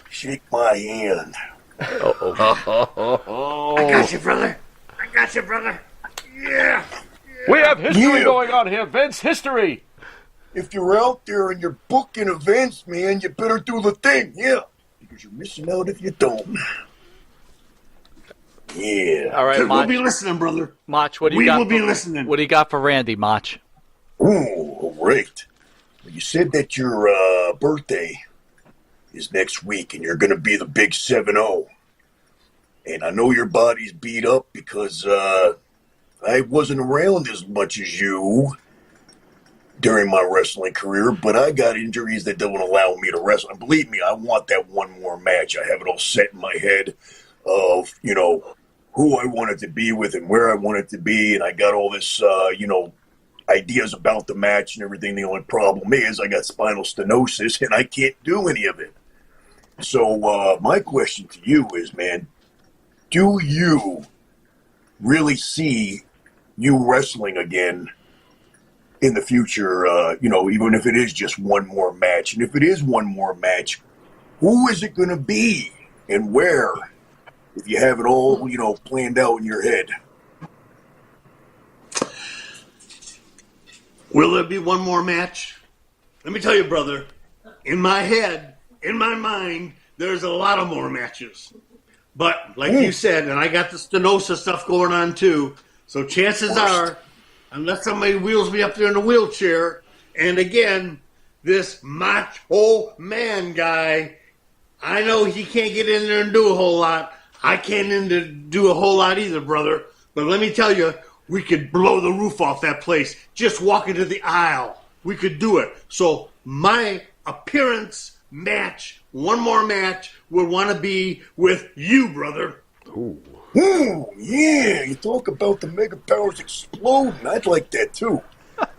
Shake my hand. Uh-oh. I got you, brother. Yeah. We have history going on here, Vince. History. If you're out there and you're booking events, man, you better do the thing. Yeah. Because you're missing out if you don't. Yeah. All right, We'll Mach. be listening, brother. Mach, what do you We got? will be listening. What do you got for Randy, Mach? Ooh, all right. Well, you said that your birthday is next week, and you're going to be the big 7-0. And I know your body's beat up because I wasn't around as much as you during my wrestling career, but I got injuries that don't allow me to wrestle. And believe me, I want that one more match. I have it all set in my head of, who I wanted to be with and where I wanted to be. And I got all this, ideas about the match and everything. The only problem is I got spinal stenosis and I can't do any of it. So my question to you is, man, do you really see you wrestling again in the future, even if it is just one more match? And if it is one more match, who is it going to be and where? If you have it all, planned out in your head. Will there be one more match? Let me tell you, brother, in my head, in my mind, there's a lot of more matches. But like you said, and I got the stenosis stuff going on too, so chances are, unless somebody wheels me up there in a wheelchair, and again, this macho man guy, I know he can't get in there and do a whole lot. I can't do a whole lot either, brother. But let me tell you, we could blow the roof off that place. Just walk into the aisle. We could do it. So my appearance match, one more match, would want to be with you, brother. Ooh, yeah. You talk about the Mega Powers exploding. I'd like that, too.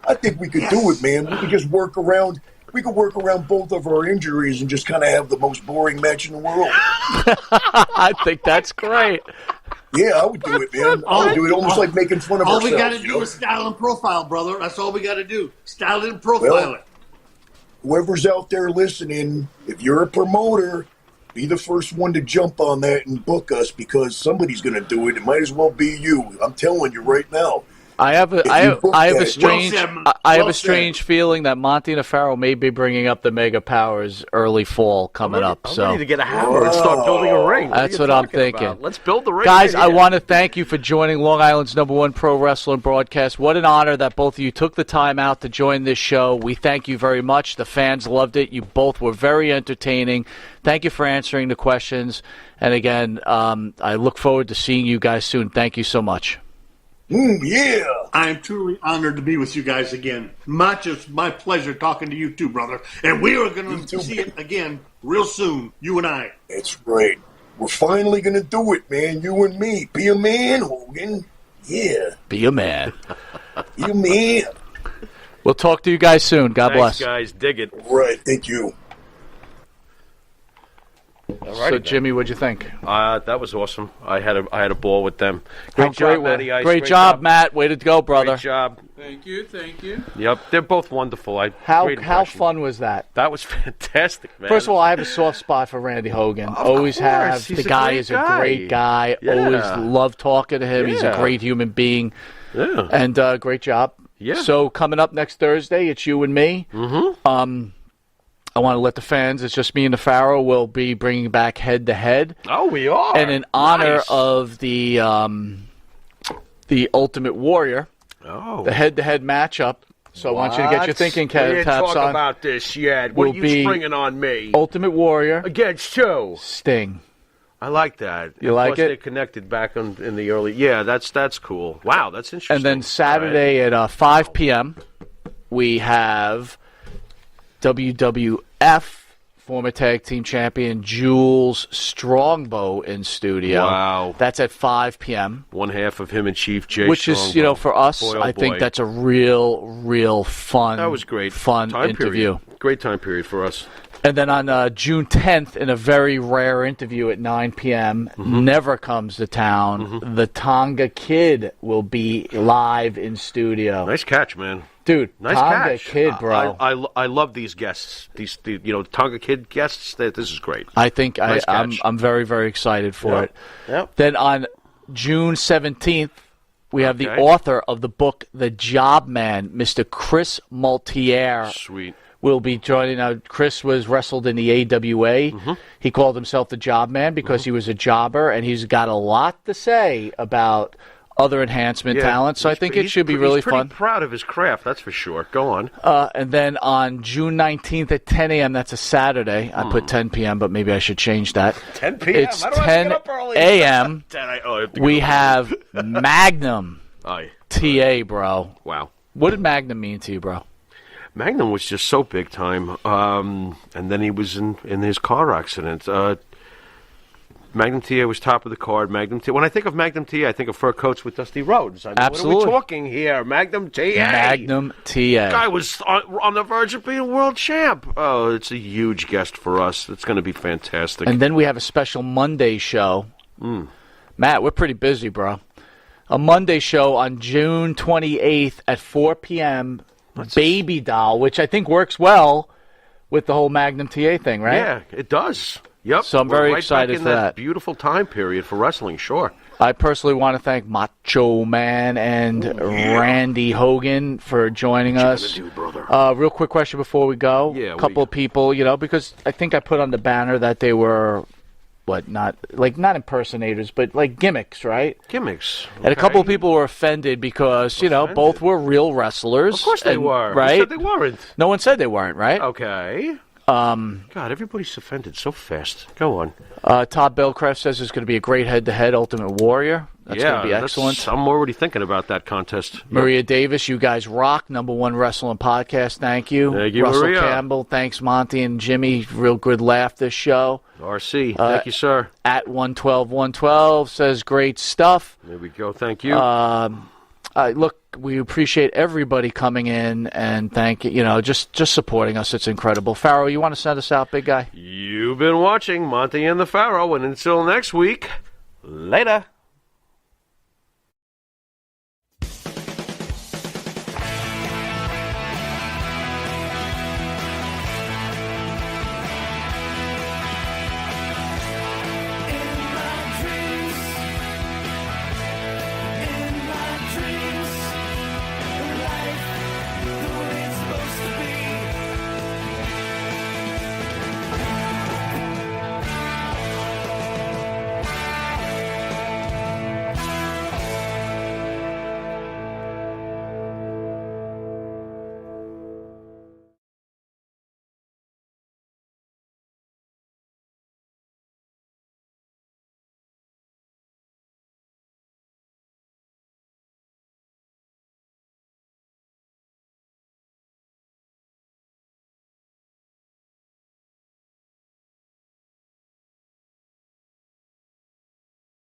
I think we could do it, man. We could just work around. We could work around both of our injuries and just kind of have the most boring match in the world. I think that's great. Yeah, I would do it, man. I would do it almost like making fun of all ourselves. All we got to do is style and profile, brother. That's all we got to do. Style it and profile it. Whoever's out there listening, if you're a promoter be the first one to jump on that and book us because somebody's going to do it. It might as well be you. I'm telling you right now. I have a strange said. feeling that Monty Nefaro may be bringing up the Mega Powers early fall coming up. I'm So ready to get a hammer and start building a ring. That's are you what I'm talking thinking. about? Let's build the ring. guys, right I here. want to thank you for joining Long Island's #1 pro wrestling broadcast. What an honor that both of you took the time out to join this show. We thank you very much. The fans loved it. You both were very entertaining. Thank you for answering the questions. And again, I look forward to seeing you guys soon. Thank you so much. Yeah. I am truly honored to be with you guys again. Much it's my pleasure talking to you too, brother. And we are going to see it again real soon, you and I. That's right. We're finally going to do it, man. You and me. Be a man, Hogan. Yeah. Be a man. Be a man. We'll talk to you guys soon. God Thanks, bless. guys. Dig it. Right. Thank you. So, Jimmy, what'd you think? That was awesome. I had a ball with them. How Great job, great, Matty Ice. great job, Matt. Way to go, brother. Great job. Thank you, thank you. Yep, they're both wonderful. How great impression. fun was that? That was fantastic, man. First of all, I have a soft spot for Randy Hogan. Always course. have. He's The a guy great is guy. a great guy. Yeah. Always love talking to him. He's a Yeah. great human being. Yeah. And great job. Yeah. So coming up next Thursday, it's you and me. Mm-hmm. I want to let the fans, it's just me and the Pharaoh, will be bringing back head-to-head. Oh, we are. And in honor Nice. of the Ultimate Warrior, the head-to-head matchup. So I want you to get your thinking We didn't caps talk on. about this yet. What Will are you be springing on me? Ultimate Warrior, Against who? Sting. I like that. You like Plus it? They're connected back in the early. Yeah, that's cool. Wow, that's interesting. And then Saturday at 5 p.m., we have WWF former tag team champion Jules Strongbow in studio. Wow. That's at 5 p.m. One half of him and Chief Jay Which is, Strongbow. for us, Boy, oh I think boy. that's a real fun. That was great. Fun time interview. Period. Great time period for us. And then on June 10th, in a very rare interview at 9 p.m., Mm-hmm. Never Comes to Town, the Tonga Kid will be live in studio. Nice catch, man. Dude, Nice Tonga catch. Kid, bro. I love these guests. These Tonga Kid guests. This is great. I think Nice I'm catch. very, very excited for it. Yep. Then on June 17th, we have the Okay. author of the book The Job Man, Mr. Chris Maltier, Sweet. will be joining. Now, Chris was wrestled in the AWA. Mm-hmm. He called himself the Job Man because he was a jobber, and he's got a lot to say about other enhancement talent. So I think it should be really he's pretty fun. proud of his craft, that's for sure. Go on. And then on June 19th at 10 a.m., that's a Saturday. I put 10 p.m., but maybe I should change that. 10 p.m. It's I don't have to 10 get up early. a.m. 10 I have to We get up have Magnum early. TA, bro. Wow. What did Magnum mean to you, bro? Magnum was just so big time, and then he was in his car accident. Magnum TA was top of the card. Magnum TA. When I think of Magnum TA, I think of fur coats with Dusty Rhodes. I mean, Absolutely. What are we talking here? Magnum TA. Magnum TA. Guy was on the verge of being a world champ. Oh, it's a huge guest for us. It's going to be fantastic. And then we have a special Monday show. Matt, we're pretty busy, bro. A Monday show on June 28th at 4 p.m. Baby Doll, which I think works well with the whole Magnum TA thing, right? Yeah, it does. Yep. So I'm We're very right excited back in for that. Beautiful time period for wrestling, sure. I personally want to thank Macho Man and Randy Hogan for joining us. do, brother? Real quick question before we go. Yeah, A what couple do you of people, because I think I put on the banner that they were, not impersonators, but like gimmicks, right? Gimmicks. And a couple of people were offended because, both were real wrestlers. Of course they were. Right? Who said they weren't? No one said they weren't, right? Okay. God, everybody's offended so fast. Go on. Todd Belcraft says there's going to be a great head-to-head Ultimate Warrior. That's going to be excellent. I'm already thinking about that contest. Maria Davis, you guys rock. #1 wrestling podcast. Thank you. Thank you, Russell Maria. Campbell. Thanks, Monty and Jimmy. Real good laugh this show. RC, thank you, sir. At 112 says great stuff. There we go. Thank you. Look, we appreciate everybody coming in and thank you. Just supporting us. It's incredible. Pharaoh, you want to send us out, big guy? You've been watching Monty and the Pharaoh, and until next week, later.